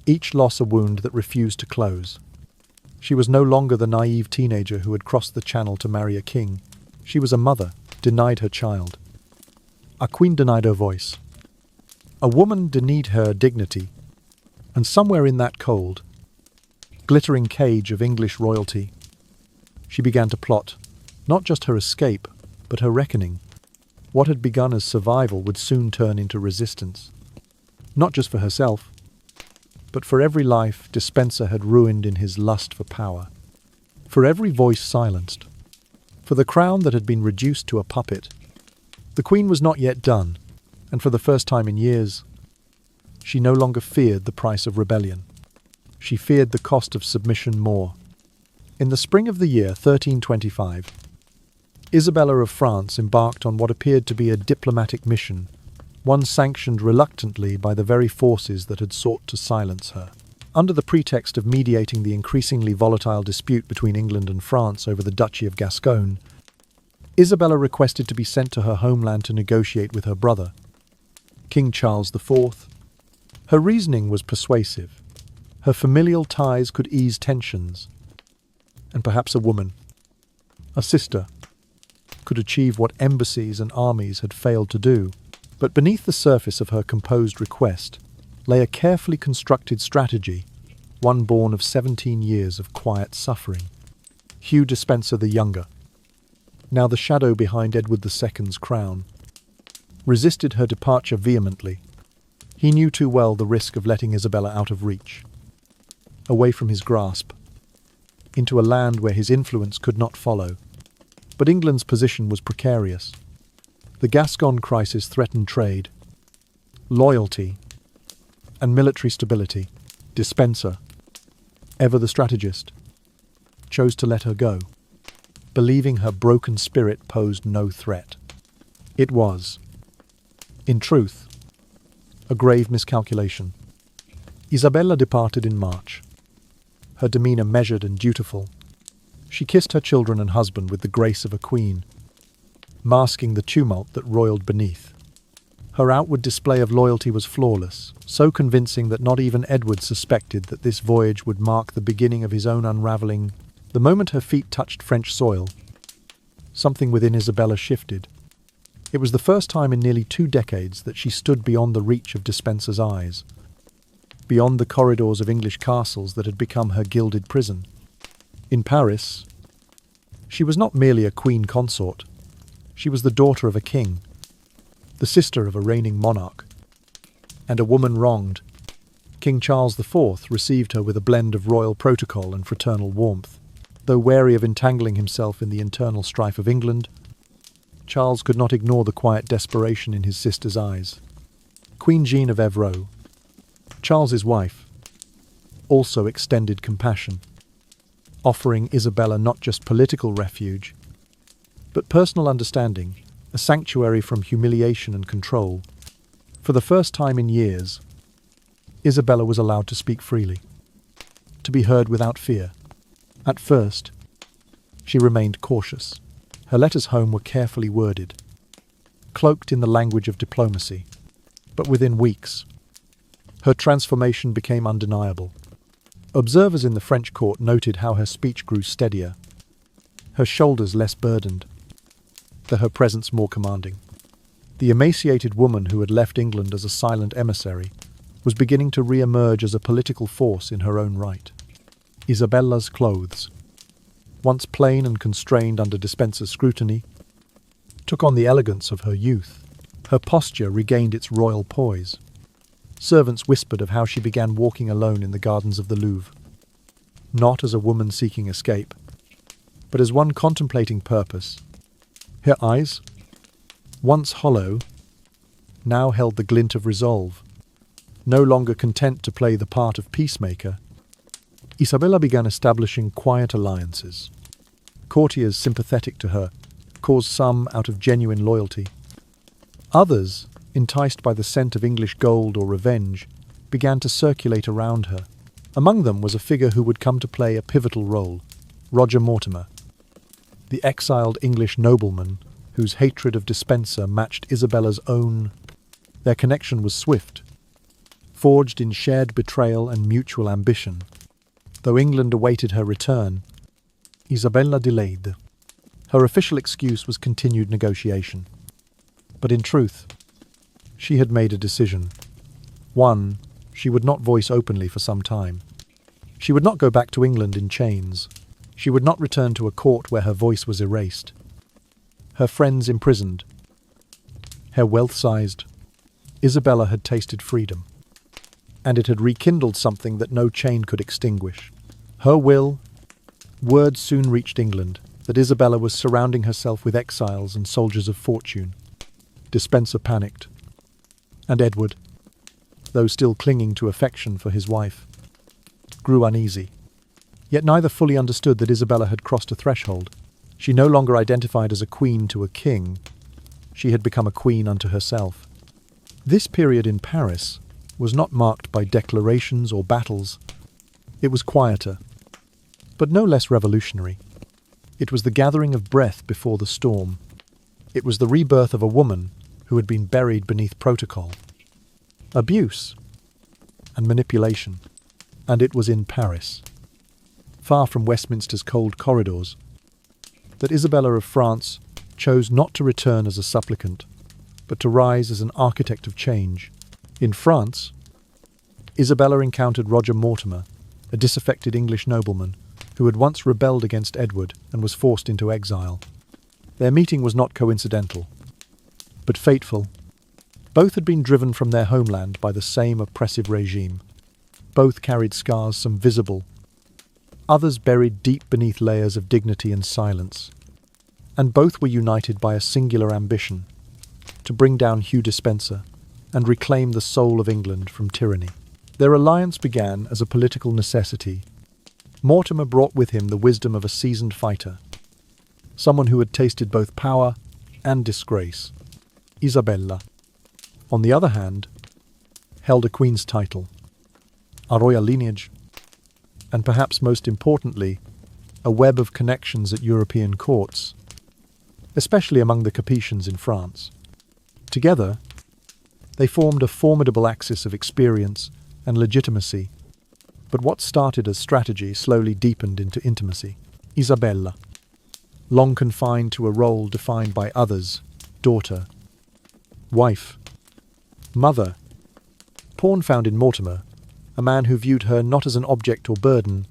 each loss a wound that refused to close. She was no longer the naive teenager who had crossed the channel to marry a king. She was a mother, denied her child. A queen denied her voice. A woman denied her dignity. And somewhere in that cold, glittering cage of English royalty, she began to plot, not just her escape, but her reckoning. What had begun as survival would soon turn into resistance. Not just for herself, but for every life Dispenser had ruined in his lust for power. For every voice silenced. For the crown that had been reduced to a puppet. The queen was not yet done, and for the first time in years, she no longer feared the price of rebellion. She feared the cost of submission more. In the spring of the year 1325, Isabella of France embarked on what appeared to be a diplomatic mission, one sanctioned reluctantly by the very forces that had sought to silence her. Under the pretext of mediating the increasingly volatile dispute between England and France over the Duchy of Gascogne, Isabella requested to be sent to her homeland to negotiate with her brother, King Charles IV. Her reasoning was persuasive. Her familial ties could ease tensions, and perhaps a woman, a sister, could achieve what embassies and armies had failed to do. But beneath the surface of her composed request lay a carefully constructed strategy, one born of 17 years of quiet suffering. Hugh Dispenser the Younger, now the shadow behind Edward II's crown, resisted her departure vehemently. He knew too well the risk of letting Isabella out of reach, away from his grasp, into a land where his influence could not follow. But England's position was precarious. The Gascon crisis threatened trade, loyalty, and military stability. Dispenser, ever the strategist, chose to let her go, believing her broken spirit posed no threat. It was, in truth, a grave miscalculation. Isabella departed in March, her demeanour measured and dutiful. She kissed her children and husband with the grace of a queen, masking the tumult that roiled beneath. Her outward display of loyalty was flawless, so convincing that not even Edward suspected that this voyage would mark the beginning of his own unravelling. The moment her feet touched French soil, something within Isabella shifted. It was the first time in nearly 2 decades that she stood beyond the reach of Dispenser's eyes, beyond the corridors of English castles that had become her gilded prison. In Paris, she was not merely a queen consort. She was the daughter of a king, the sister of a reigning monarch, and a woman wronged. King Charles IV received her with a blend of royal protocol and fraternal warmth. Though wary of entangling himself in the internal strife of England, Charles could not ignore the quiet desperation in his sister's eyes. Queen Jean of Evreux, Charles's wife, also extended compassion, offering Isabella not just political refuge, but personal understanding, a sanctuary from humiliation and control. For the first time in years, Isabella was allowed to speak freely, to be heard without fear. At first, she remained cautious. Her letters home were carefully worded, cloaked in the language of diplomacy. But within weeks, her transformation became undeniable. Observers in the French court noted how her speech grew steadier, her shoulders less burdened, her presence more commanding. The emaciated woman who had left England as a silent emissary was beginning to re-emerge as a political force in her own right. Isabella's clothes, once plain and constrained under Dispenser's scrutiny, took on the elegance of her youth. Her posture regained its royal poise. Servants whispered of how she began walking alone in the gardens of the Louvre, not as a woman seeking escape, but as one contemplating purpose. Her eyes, once hollow, now held the glint of resolve. No longer content to play the part of peacemaker, Isabella began establishing quiet alliances. Courtiers sympathetic to her caused some out of genuine loyalty. Others, enticed by the scent of English gold or revenge, began to circulate around her. Among them was a figure who would come to play a pivotal role, Roger Mortimer, the exiled English nobleman whose hatred of Dispenser matched Isabella's own. Their connection was swift, forged in shared betrayal and mutual ambition. Though England awaited her return, Isabella delayed. Her official excuse was continued negotiation. But in truth, she had made a decision. One, she would not voice openly for some time. She would not go back to England in chains. She would not return to a court where her voice was erased. Her friends imprisoned. Her wealth seized. Isabella had tasted freedom, and it had rekindled something that no chain could extinguish. Her will. Word soon reached England that Isabella was surrounding herself with exiles and soldiers of fortune. Dispenser panicked, and Edward, though still clinging to affection for his wife, grew uneasy. Yet neither fully understood that Isabella had crossed a threshold. She no longer identified as a queen to a king. She had become a queen unto herself. This period in Paris was not marked by declarations or battles. It was quieter, but no less revolutionary. It was the gathering of breath before the storm. It was the rebirth of a woman who had been buried beneath protocol, abuse, and manipulation. And it was in Paris, far from Westminster's cold corridors, that Isabella of France chose not to return as a supplicant, but to rise as an architect of change. In France, Isabella encountered Roger Mortimer, a disaffected English nobleman who had once rebelled against Edward and was forced into exile. Their meeting was not coincidental, but fateful. Both had been driven from their homeland by the same oppressive regime. Both carried scars, some visible, others buried deep beneath layers of dignity and silence. And both were united by a singular ambition: to bring down Hugh Dispenser and reclaim the soul of England from tyranny. Their alliance began as a political necessity. Mortimer brought with him the wisdom of a seasoned fighter, someone who had tasted both power and disgrace. Isabella, on the other hand, held a queen's title, a royal lineage, and perhaps most importantly, a web of connections at European courts, especially among the Capetians in France. Together, they formed a formidable axis of experience and legitimacy, but what started as strategy slowly deepened into intimacy. Isabella, long confined to a role defined by others, daughter, wife, mother, pawn found in Mortimer, a man who viewed her not as an object or burden,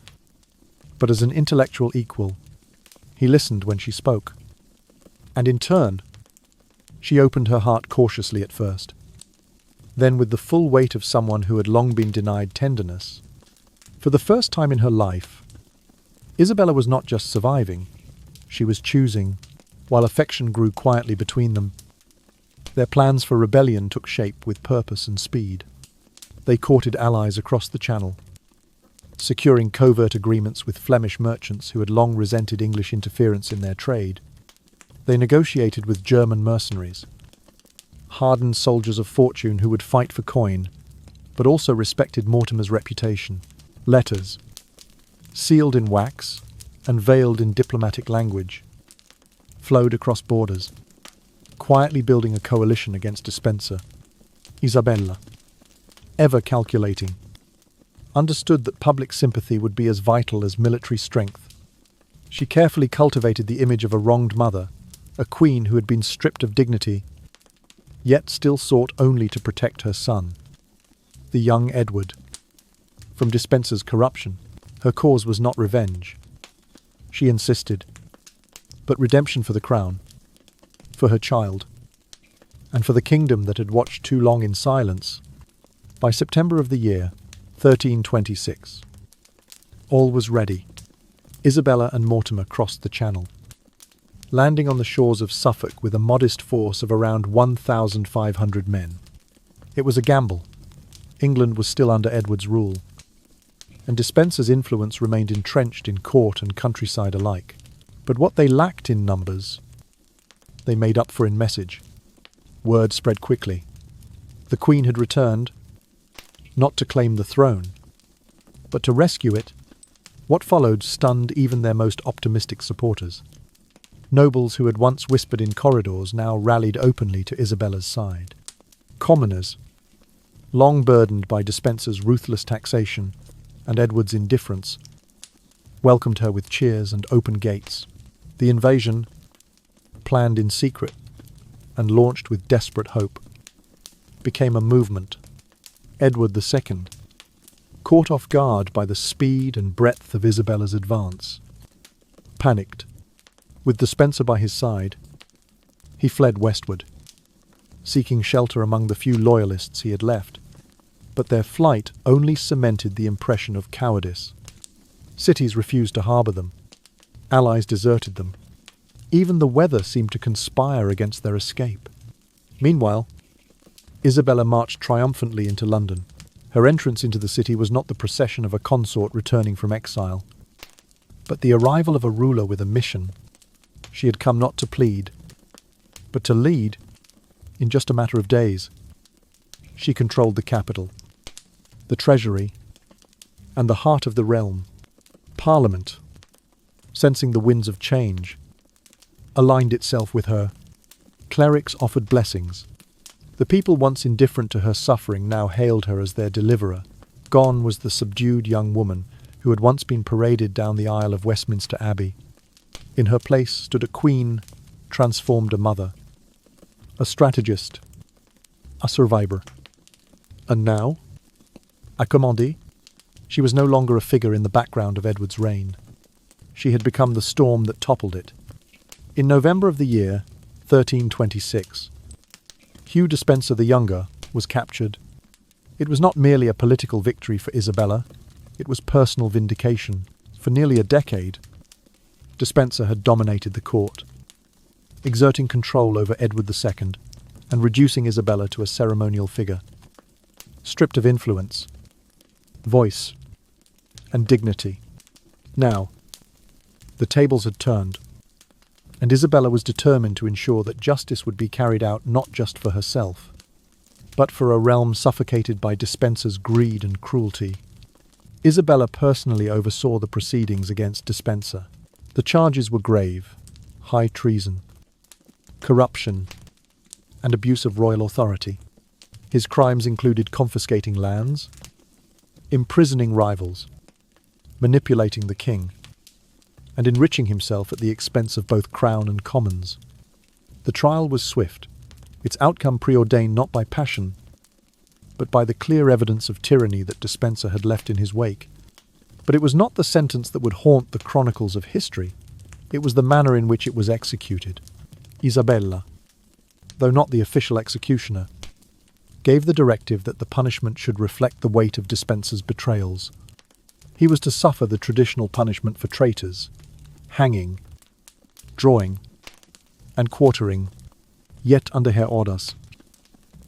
but as an intellectual equal. He listened when she spoke, and in turn, she opened her heart cautiously at first. Then, with the full weight of someone who had long been denied tenderness, for the first time in her life, Isabella was not just surviving, she was choosing, while affection grew quietly between them. Their plans for rebellion took shape with purpose and speed. They courted allies across the Channel, securing covert agreements with Flemish merchants who had long resented English interference in their trade. They negotiated with German mercenaries, hardened soldiers of fortune who would fight for coin, but also respected Mortimer's reputation. Letters, sealed in wax and veiled in diplomatic language, flowed across borders, quietly building a coalition against Dispenser. Isabella, ever calculating, understood that public sympathy would be as vital as military strength. She carefully cultivated the image of a wronged mother, a queen who had been stripped of dignity, yet still sought only to protect her son, the young Edward, from Dispenser's corruption. Her cause was not revenge, she insisted, but redemption for the crown, for her child, and for the kingdom that had watched too long in silence. By September of the year 1326, all was ready. Isabella and Mortimer crossed the Channel, landing on the shores of Suffolk with a modest force of around 1,500 men. It was a gamble. England was still under Edward's rule, and Dispenser's influence remained entrenched in court and countryside alike. But what they lacked in numbers, they made up for in message. Word spread quickly. The Queen had returned, not to claim the throne, but to rescue it. What followed stunned even their most optimistic supporters. Nobles who had once whispered in corridors now rallied openly to Isabella's side. Commoners, long burdened by Dispenser's ruthless taxation and Edward's indifference, welcomed her with cheers and open gates. The invasion, planned in secret and launched with desperate hope, became a movement. Edward II, caught off guard by the speed and breadth of Isabella's advance, panicked. With Dispenser by his side, he fled westward, seeking shelter among the few loyalists he had left. But their flight only cemented the impression of cowardice. Cities refused to harbour them. Allies deserted them. Even the weather seemed to conspire against their escape. Meanwhile, Isabella marched triumphantly into London. Her entrance into the city was not the procession of a consort returning from exile, but the arrival of a ruler with a mission. She had come not to plead, but to lead. In just a matter of days, she controlled the capital, the treasury, and the heart of the realm. Parliament, sensing the winds of change, aligned itself with her. Clerics offered blessings. The people once indifferent to her suffering now hailed her as their deliverer. Gone was the subdued young woman who had once been paraded down the aisle of Westminster Abbey. In her place stood a queen, transformed a mother, a strategist, a survivor. And now, a commandée, she was no longer a figure in the background of Edward's reign. She had become the storm that toppled it. In November of the year 1326, Hugh Dispenser the Younger was captured. It was not merely a political victory for Isabella, it was personal vindication. For nearly a decade, Dispenser had dominated the court, exerting control over Edward II and reducing Isabella to a ceremonial figure. Stripped of influence, voice, and dignity. Now, the tables had turned, and Isabella was determined to ensure that justice would be carried out not just for herself, but for a realm suffocated by Dispenser's greed and cruelty. Isabella personally oversaw the proceedings against Dispenser. The charges were grave: high treason, corruption, and abuse of royal authority. His crimes included confiscating lands, imprisoning rivals, manipulating the king, and enriching himself at the expense of both crown and commons. The trial was swift, its outcome preordained not by passion, but by the clear evidence of tyranny that Dispenser had left in his wake. But it was not the sentence that would haunt the chronicles of history. It was the manner in which it was executed. Isabella, though not the official executioner, gave the directive that the punishment should reflect the weight of Dispenser's betrayals. He was to suffer the traditional punishment for traitors: hanging, drawing, and quartering, yet under her orders.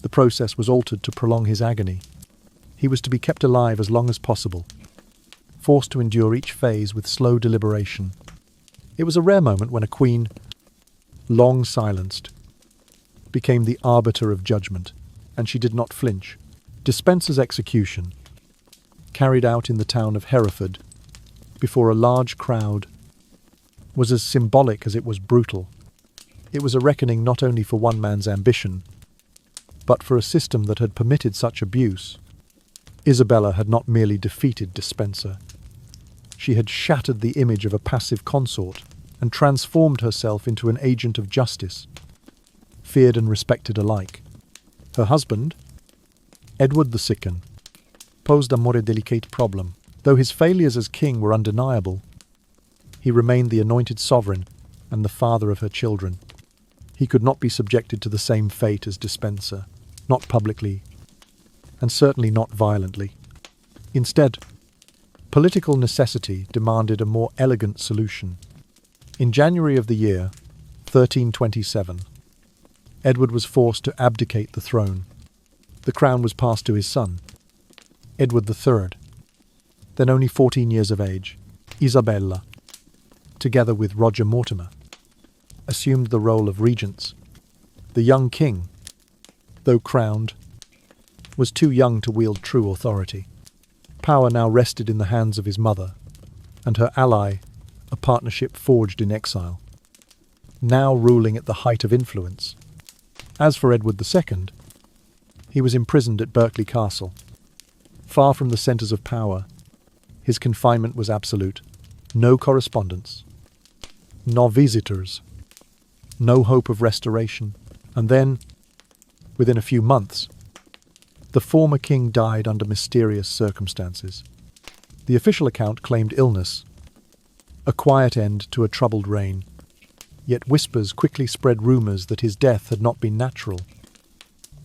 The process was altered to prolong his agony. He was to be kept alive as long as possible, forced to endure each phase with slow deliberation. It was a rare moment when a queen, long silenced, became the arbiter of judgment, and she did not flinch. Dispenser's execution, carried out in the town of Hereford, before a large crowd, was as symbolic as it was brutal. It was a reckoning not only for one man's ambition, but for a system that had permitted such abuse. Isabella had not merely defeated Dispenser. She had shattered the image of a passive consort and transformed herself into an agent of justice, feared and respected alike. Her husband, Edward II, posed a more delicate problem. Though his failures as king were undeniable, he remained the anointed sovereign and the father of her children. He could not be subjected to the same fate as Dispenser, not publicly, and certainly not violently. Instead, political necessity demanded a more elegant solution. In January of the year 1327, Edward was forced to abdicate the throne. The crown was passed to his son, Edward III, then only 14 years of age. Isabella, together with Roger Mortimer, assumed the role of regents. The young king, though crowned, was too young to wield true authority. Power now rested in the hands of his mother and her ally, a partnership forged in exile, now ruling at the height of influence. As for Edward II, he was imprisoned at Berkeley Castle. Far from the centres of power, his confinement was absolute. No correspondence, no visitors, no hope of restoration. And then, within a few months, the former king died under mysterious circumstances. The official account claimed illness, a quiet end to a troubled reign. Yet whispers quickly spread rumours that his death had not been natural,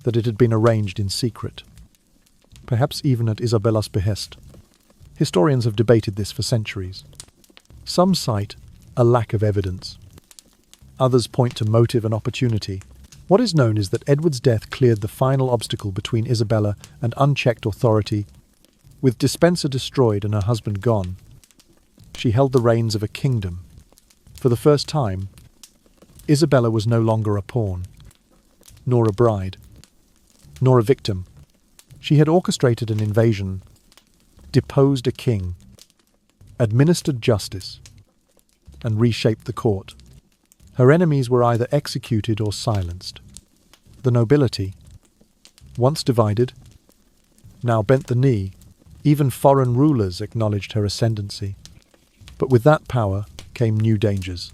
that it had been arranged in secret, perhaps even at Isabella's behest. Historians have debated this for centuries. Some cite a lack of evidence. Others point to motive and opportunity. What is known is that Edward's death cleared the final obstacle between Isabella and unchecked authority. With Dispenser destroyed and her husband gone, she held the reins of a kingdom. For the first time, Isabella was no longer a pawn, nor a bride, nor a victim. She had orchestrated an invasion, deposed a king, administered justice, and reshaped the court. Her enemies were either executed or silenced. The nobility, once divided, now bent the knee. Even foreign rulers acknowledged her ascendancy. But with that power came new dangers.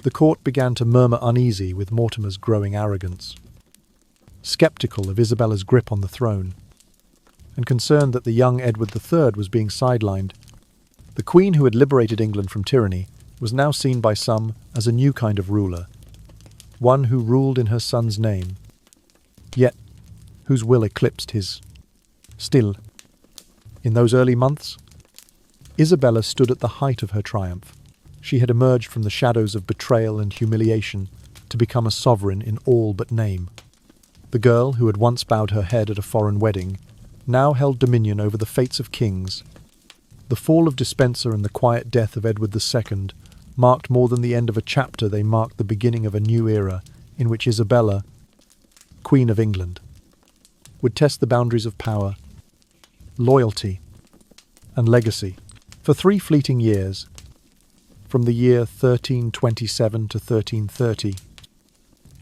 The court began to murmur uneasy with Mortimer's growing arrogance, sceptical of Isabella's grip on the throne, and concerned that the young Edward III was being sidelined. The Queen, who had liberated England from tyranny, was now seen by some as a new kind of ruler, one who ruled in her son's name, yet whose will eclipsed his. Still, in those early months, Isabella stood at the height of her triumph. She had emerged from the shadows of betrayal and humiliation to become a sovereign in all but name. The girl who had once bowed her head at a foreign wedding now held dominion over the fates of kings. The fall of Dispenser and the quiet death of Edward II marked more than the end of a chapter. They marked the beginning of a new era in which Isabella, Queen of England, would test the boundaries of power, loyalty, and legacy. For 3 fleeting years, from the year 1327 to 1330,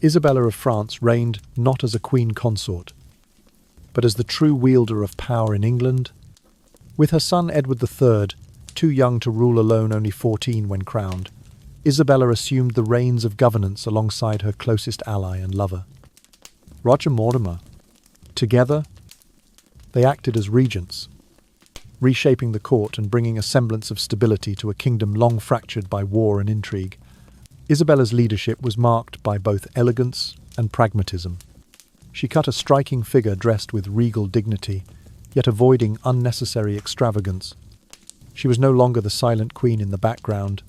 Isabella of France reigned not as a queen consort, but as the true wielder of power in England. With her son Edward III, too young to rule alone, only 14 when crowned, Isabella assumed the reins of governance alongside her closest ally and lover, Roger Mortimer. Together, they acted as regents, reshaping the court and bringing a semblance of stability to a kingdom long fractured by war and intrigue. Isabella's leadership was marked by both elegance and pragmatism. She cut a striking figure dressed with regal dignity, yet avoiding unnecessary extravagance. She was no longer the silent queen in the background,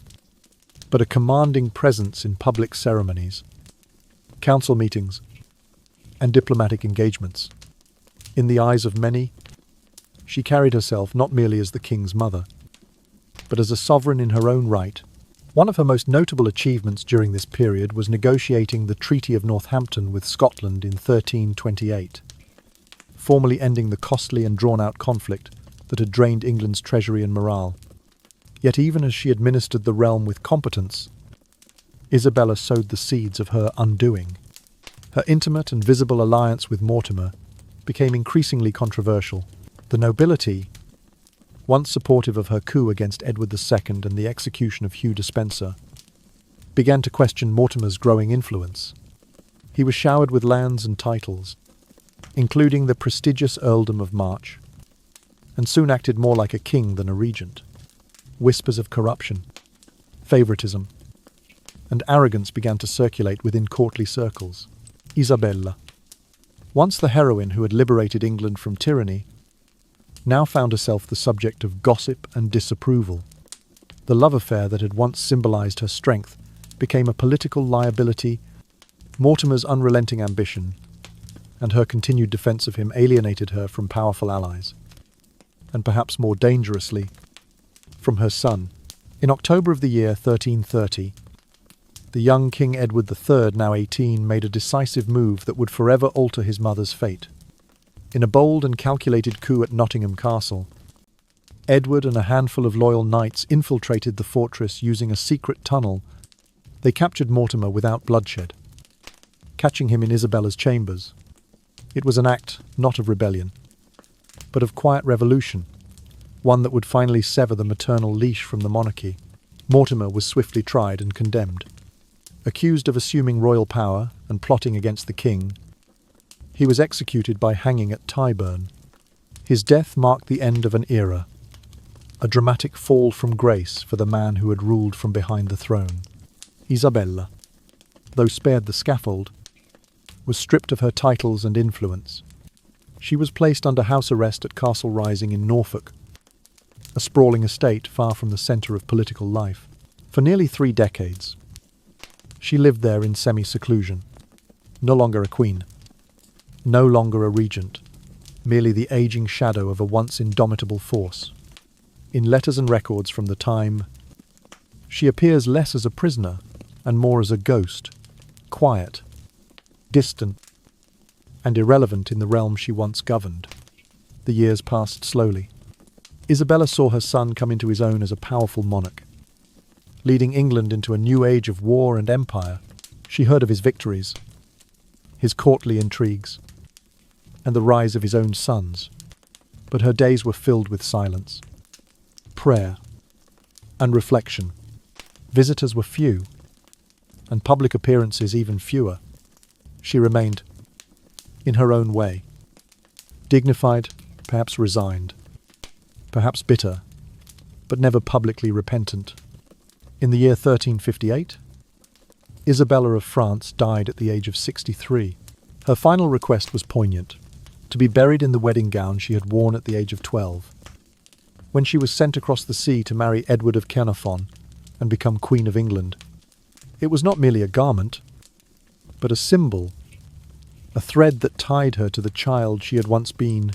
but a commanding presence in public ceremonies, council meetings, and diplomatic engagements. In the eyes of many, she carried herself not merely as the king's mother, but as a sovereign in her own right. One of her most notable achievements during this period was negotiating the Treaty of Northampton with Scotland in 1328, formally ending the costly and drawn-out conflict that had drained England's treasury and morale. Yet even as she administered the realm with competence, Isabella sowed the seeds of her undoing. Her intimate and visible alliance with Mortimer became increasingly controversial. The nobility, once supportive of her coup against Edward II and the execution of Hugh Dispenser, began to question Mortimer's growing influence. He was showered with lands and titles, including the prestigious earldom of March, and soon acted more like a king than a regent. Whispers of corruption, favoritism, and arrogance began to circulate within courtly circles. Isabella, once the heroine who had liberated England from tyranny, now found herself the subject of gossip and disapproval. The love affair that had once symbolized her strength became a political liability. Mortimer's unrelenting ambition and her continued defense of him alienated her from powerful allies, and perhaps more dangerously, from her son. In October of the year 1330, the young King Edward III, now 18, made a decisive move that would forever alter his mother's fate. In a bold and calculated coup at Nottingham Castle, Edward and a handful of loyal knights infiltrated the fortress using a secret tunnel. They captured Mortimer without bloodshed, catching him in Isabella's chambers. It was an act not of rebellion, but of quiet revolution, one that would finally sever the maternal leash from the monarchy. Mortimer was swiftly tried and condemned. Accused of assuming royal power and plotting against the king, he was executed by hanging at Tyburn. His death marked the end of an era, a dramatic fall from grace for the man who had ruled from behind the throne. Isabella, though spared the scaffold, was stripped of her titles and influence. She was placed under house arrest at Castle Rising in Norfolk, a sprawling estate far from the centre of political life. For nearly 3 decades, she lived there in semi-seclusion, no longer a queen, no longer a regent, merely the aging shadow of a once indomitable force. In letters and records from the time, she appears less as a prisoner and more as a ghost, quiet, distant, and irrelevant in the realm she once governed. The years passed slowly. Isabella saw her son come into his own as a powerful monarch, leading England into a new age of war and empire. She heard of his victories, his courtly intrigues, and the rise of his own sons. But her days were filled with silence, prayer, and reflection. Visitors were few, and public appearances even fewer. She remained, in her own way, dignified, perhaps resigned, perhaps bitter, but never publicly repentant. In the year 1358, Isabella of France died at the age of 63. Her final request was poignant: to be buried in the wedding gown she had worn at the age of 12, when she was sent across the sea to marry Edward of Caernarfon and become Queen of England. It was not merely a garment, but a symbol, a thread that tied her to the child she had once been,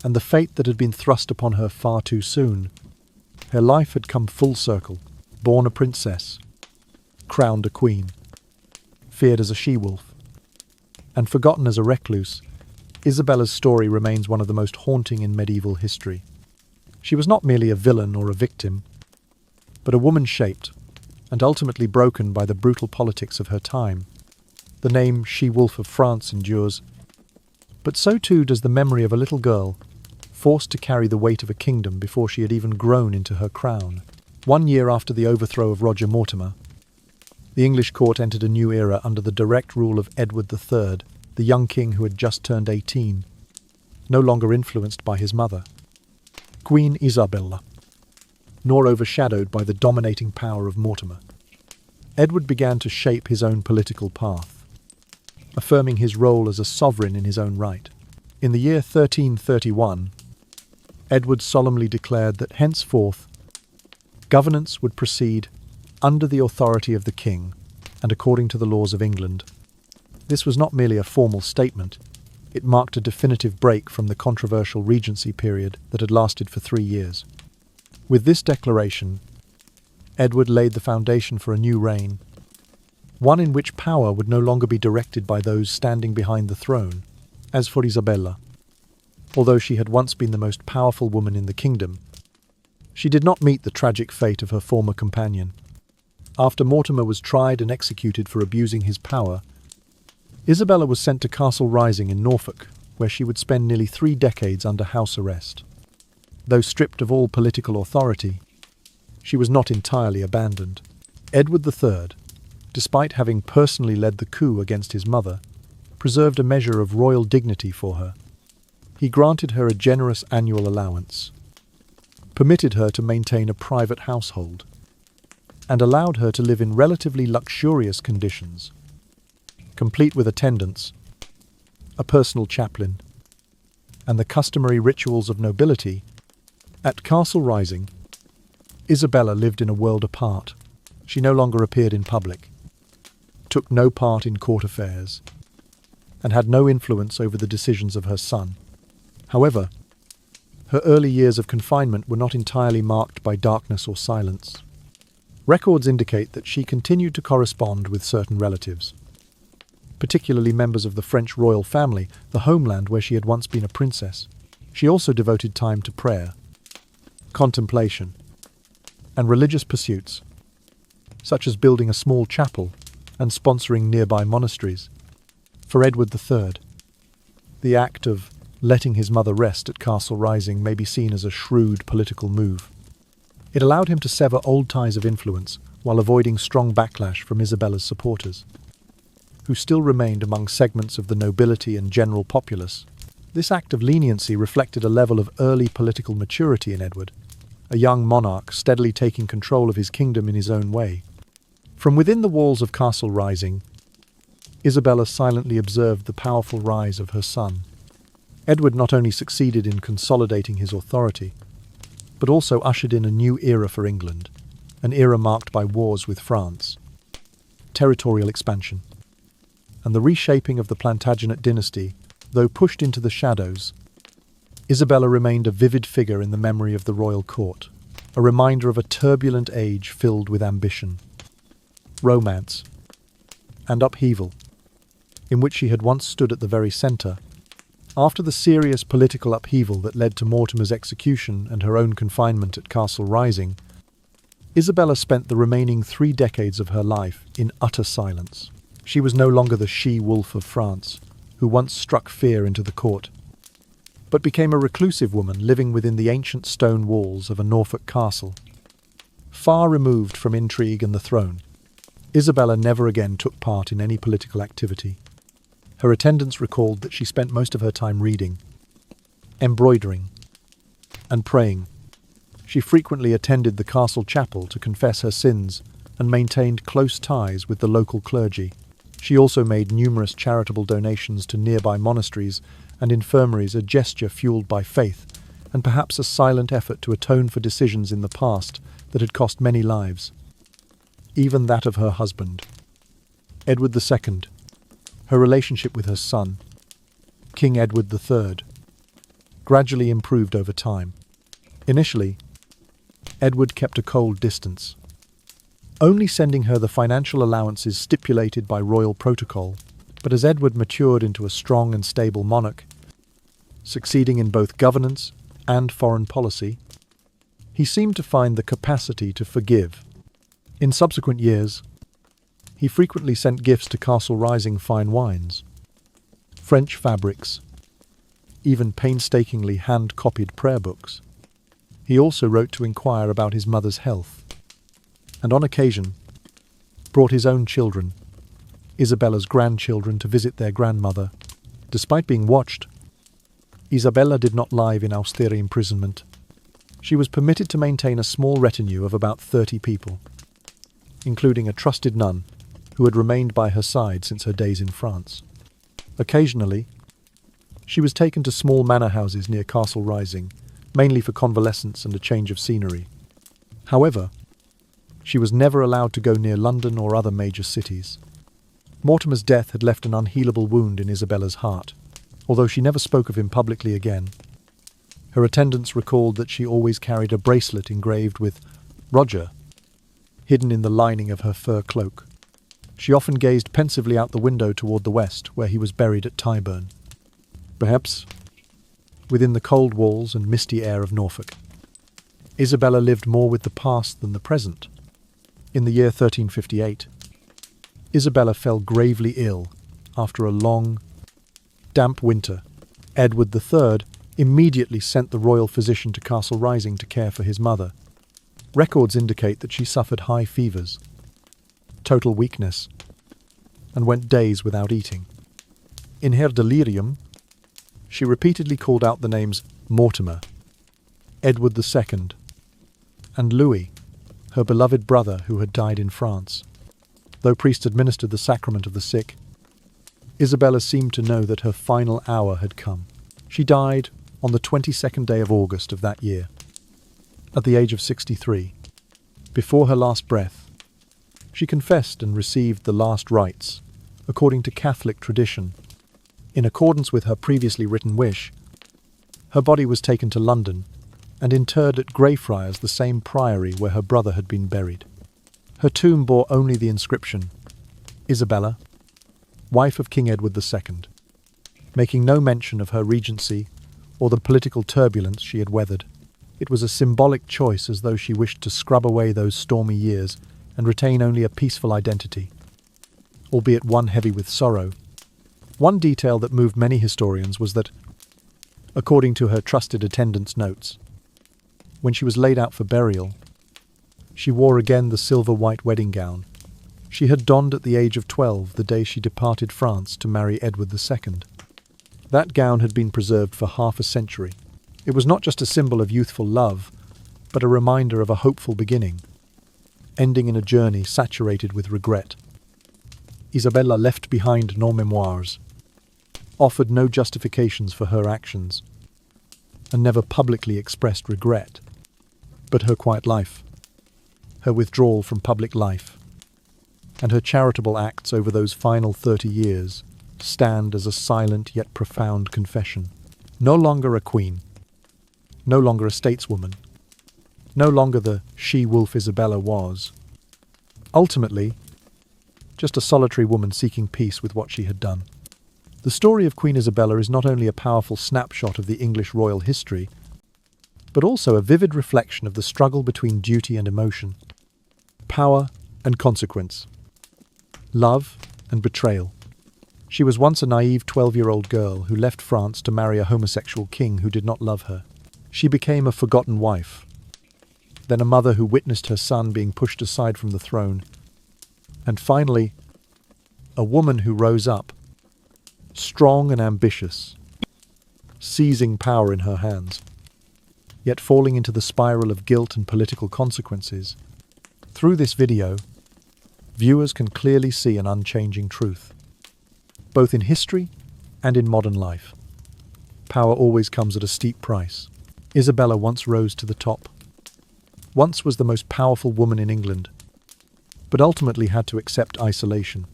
and the fate that had been thrust upon her far too soon. Her life had come full circle. Born a princess, crowned a queen, feared as a she-wolf, and forgotten as a recluse, Isabella's story remains one of the most haunting in medieval history. She was not merely a villain or a victim, but a woman shaped and ultimately broken by the brutal politics of her time. The name She-Wolf of France endures, but so too does the memory of a little girl forced to carry the weight of a kingdom before she had even grown into her crown. 1 year after the overthrow of Roger Mortimer, the English court entered a new era under the direct rule of Edward III, the young king who had just turned 18, no longer influenced by his mother, Queen Isabella, nor overshadowed by the dominating power of Mortimer. Edward began to shape his own political path, affirming his role as a sovereign in his own right. In the year 1331, Edward solemnly declared that henceforth governance would proceed under the authority of the king and according to the laws of England. This was not merely a formal statement, it marked a definitive break from the controversial Regency period that had lasted for 3 years. With this declaration, Edward laid the foundation for a new reign, one in which power would no longer be directed by those standing behind the throne. As for Isabella, although she had once been the most powerful woman in the kingdom, she did not meet the tragic fate of her former companion. After Mortimer was tried and executed for abusing his power, Isabella was sent to Castle Rising in Norfolk, where she would spend nearly 3 decades under house arrest. Though stripped of all political authority, she was not entirely abandoned. Edward III, despite having personally led the coup against his mother, preserved a measure of royal dignity for her. He granted her a generous annual allowance, permitted her to maintain a private household, and allowed her to live in relatively luxurious conditions, complete with attendants, a personal chaplain, and the customary rituals of nobility. At Castle Rising, Isabella lived in a world apart. She no longer appeared in public, took no part in court affairs, and had no influence over the decisions of her son. However, her early years of confinement were not entirely marked by darkness or silence. Records indicate that she continued to correspond with certain relatives, particularly members of the French royal family, the homeland where she had once been a princess. She also devoted time to prayer, contemplation, and religious pursuits, such as building a small chapel and sponsoring nearby monasteries. For Edward III, the act of letting his mother rest at Castle Rising may be seen as a shrewd political move. It allowed him to sever old ties of influence while avoiding strong backlash from Isabella's supporters, who still remained among segments of the nobility and general populace. This act of leniency reflected a level of early political maturity in Edward, a young monarch steadily taking control of his kingdom in his own way. From within the walls of Castle Rising, Isabella silently observed the powerful rise of her son. Edward not only succeeded in consolidating his authority, but also ushered in a new era for England, an era marked by wars with France, territorial expansion, and the reshaping of the Plantagenet dynasty. Though pushed into the shadows, Isabella remained a vivid figure in the memory of the royal court, a reminder of a turbulent age filled with ambition, romance, and upheaval, in which she had once stood at the very centre. After the serious political upheaval that led to Mortimer's execution and her own confinement at Castle Rising, Isabella spent the remaining 3 decades of her life in utter silence. She was no longer the she-wolf of France, who once struck fear into the court, but became a reclusive woman living within the ancient stone walls of a Norfolk castle. Far removed from intrigue and the throne, Isabella never again took part in any political activity. Her attendants recalled that she spent most of her time reading, embroidering, and praying. She frequently attended the castle chapel to confess her sins and maintained close ties with the local clergy. She also made numerous charitable donations to nearby monasteries and infirmaries, a gesture fueled by faith, and perhaps a silent effort to atone for decisions in the past that had cost many lives, even that of her husband, Edward II. Her relationship with her son, King Edward III, gradually improved over time. Initially, Edward kept a cold distance, only sending her the financial allowances stipulated by royal protocol. But as Edward matured into a strong and stable monarch, succeeding in both governance and foreign policy, he seemed to find the capacity to forgive. In subsequent years, he frequently sent gifts to Castle Rising fine wines, French fabrics, even painstakingly hand-copied prayer books. He also wrote to inquire about his mother's health, and on occasion brought his own children, Isabella's grandchildren, to visit their grandmother. Despite being watched, Isabella did not live in austere imprisonment. She was permitted to maintain a small retinue of about 30 people, including a trusted nun who had remained by her side since her days in France. Occasionally, she was taken to small manor houses near Castle Rising, mainly for convalescence and a change of scenery. However, she was never allowed to go near London or other major cities. Mortimer's death had left an unhealable wound in Isabella's heart, although she never spoke of him publicly again. Her attendants recalled that she always carried a bracelet engraved with Roger hidden in the lining of her fur cloak. She often gazed pensively out the window toward the west, where he was buried at Tyburn, perhaps within the cold walls and misty air of Norfolk. Isabella lived more with the past than the present. In the year 1358, Isabella fell gravely ill after a long, damp winter. Edward III, immediately sent the royal physician to Castle Rising to care for his mother. Records indicate that she suffered high fevers, total weakness, and went days without eating. In her delirium, she repeatedly called out the names Mortimer, Edward II, and Louis, her beloved brother who had died in France. Though priests administered the sacrament of the sick, Isabella seemed to know that her final hour had come. She died on the 22nd day of August of that year, at the age of 63. Before her last breath, she confessed and received the last rites, according to Catholic tradition. In accordance with her previously written wish, her body was taken to London and interred at Greyfriars, the same priory where her brother had been buried. Her tomb bore only the inscription, Isabella, wife of King Edward II, making no mention of her regency or the political turbulence she had weathered. It was a symbolic choice, as though she wished to scrub away those stormy years and retain only a peaceful identity, albeit one heavy with sorrow. One detail that moved many historians was that, according to her trusted attendants' notes, when she was laid out for burial, she wore again the silver-white wedding gown she had donned at the age of 12 the day she departed France to marry Edward II. That gown had been preserved for half a century. It was not just a symbol of youthful love, but a reminder of a hopeful beginning, ending in a journey saturated with regret. Isabella left behind no memoirs, offered no justifications for her actions, and never publicly expressed regret. But her quiet life, her withdrawal from public life, and her charitable acts over those final 30 years stand as a silent yet profound confession. No longer a queen, no longer a stateswoman, no longer the she-wolf Isabella was. Ultimately, just a solitary woman seeking peace with what she had done. The story of Queen Isabella is not only a powerful snapshot of the English royal history, but also a vivid reflection of the struggle between duty and emotion, power and consequence, love and betrayal. She was once a naive 12-year-old girl who left France to marry a homosexual king who did not love her. She became a forgotten wife, then a mother who witnessed her son being pushed aside from the throne, and finally, a woman who rose up, strong and ambitious, seizing power in her hands, yet falling into the spiral of guilt and political consequences. Through this video, viewers can clearly see an unchanging truth, both in history and in modern life. Power always comes at a steep price. Isabella once rose to the top, once was the most powerful woman in England, but ultimately had to accept isolation,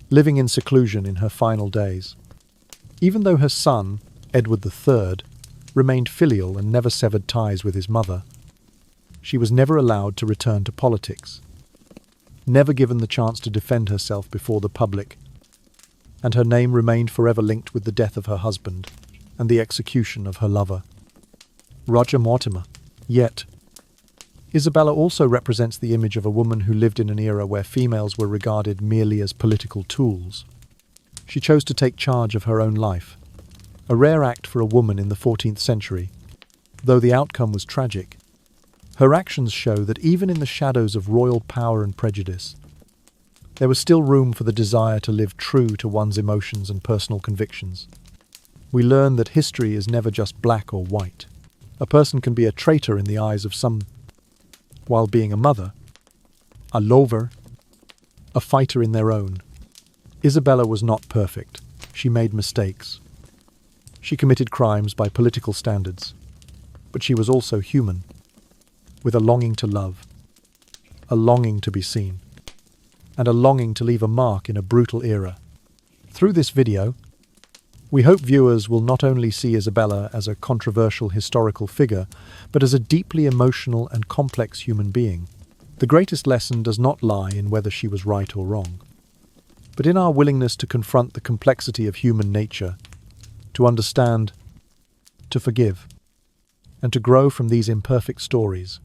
living in seclusion in her final days. Even though her son, Edward III, remained filial and never severed ties with his mother, she was never allowed to return to politics, never given the chance to defend herself before the public, and her name remained forever linked with the death of her husband and the execution of her lover, Roger Mortimer. Yet, Isabella also represents the image of a woman who lived in an era where females were regarded merely as political tools. She chose to take charge of her own life, a rare act for a woman in the 14th century. Though the outcome was tragic, her actions show that even in the shadows of royal power and prejudice, there was still room for the desire to live true to one's emotions and personal convictions. We learn that history is never just black or white. A person can be a traitor in the eyes of some, while being a mother, a lover, a fighter in their own. Isabella was not perfect. She made mistakes. She committed crimes by political standards. But she was also human, with a longing to love, a longing to be seen, and a longing to leave a mark in a brutal era. Through this video, we hope viewers will not only see Isabella as a controversial historical figure, but as a deeply emotional and complex human being. The greatest lesson does not lie in whether she was right or wrong, but in our willingness to confront the complexity of human nature, to understand, to forgive, and to grow from these imperfect stories.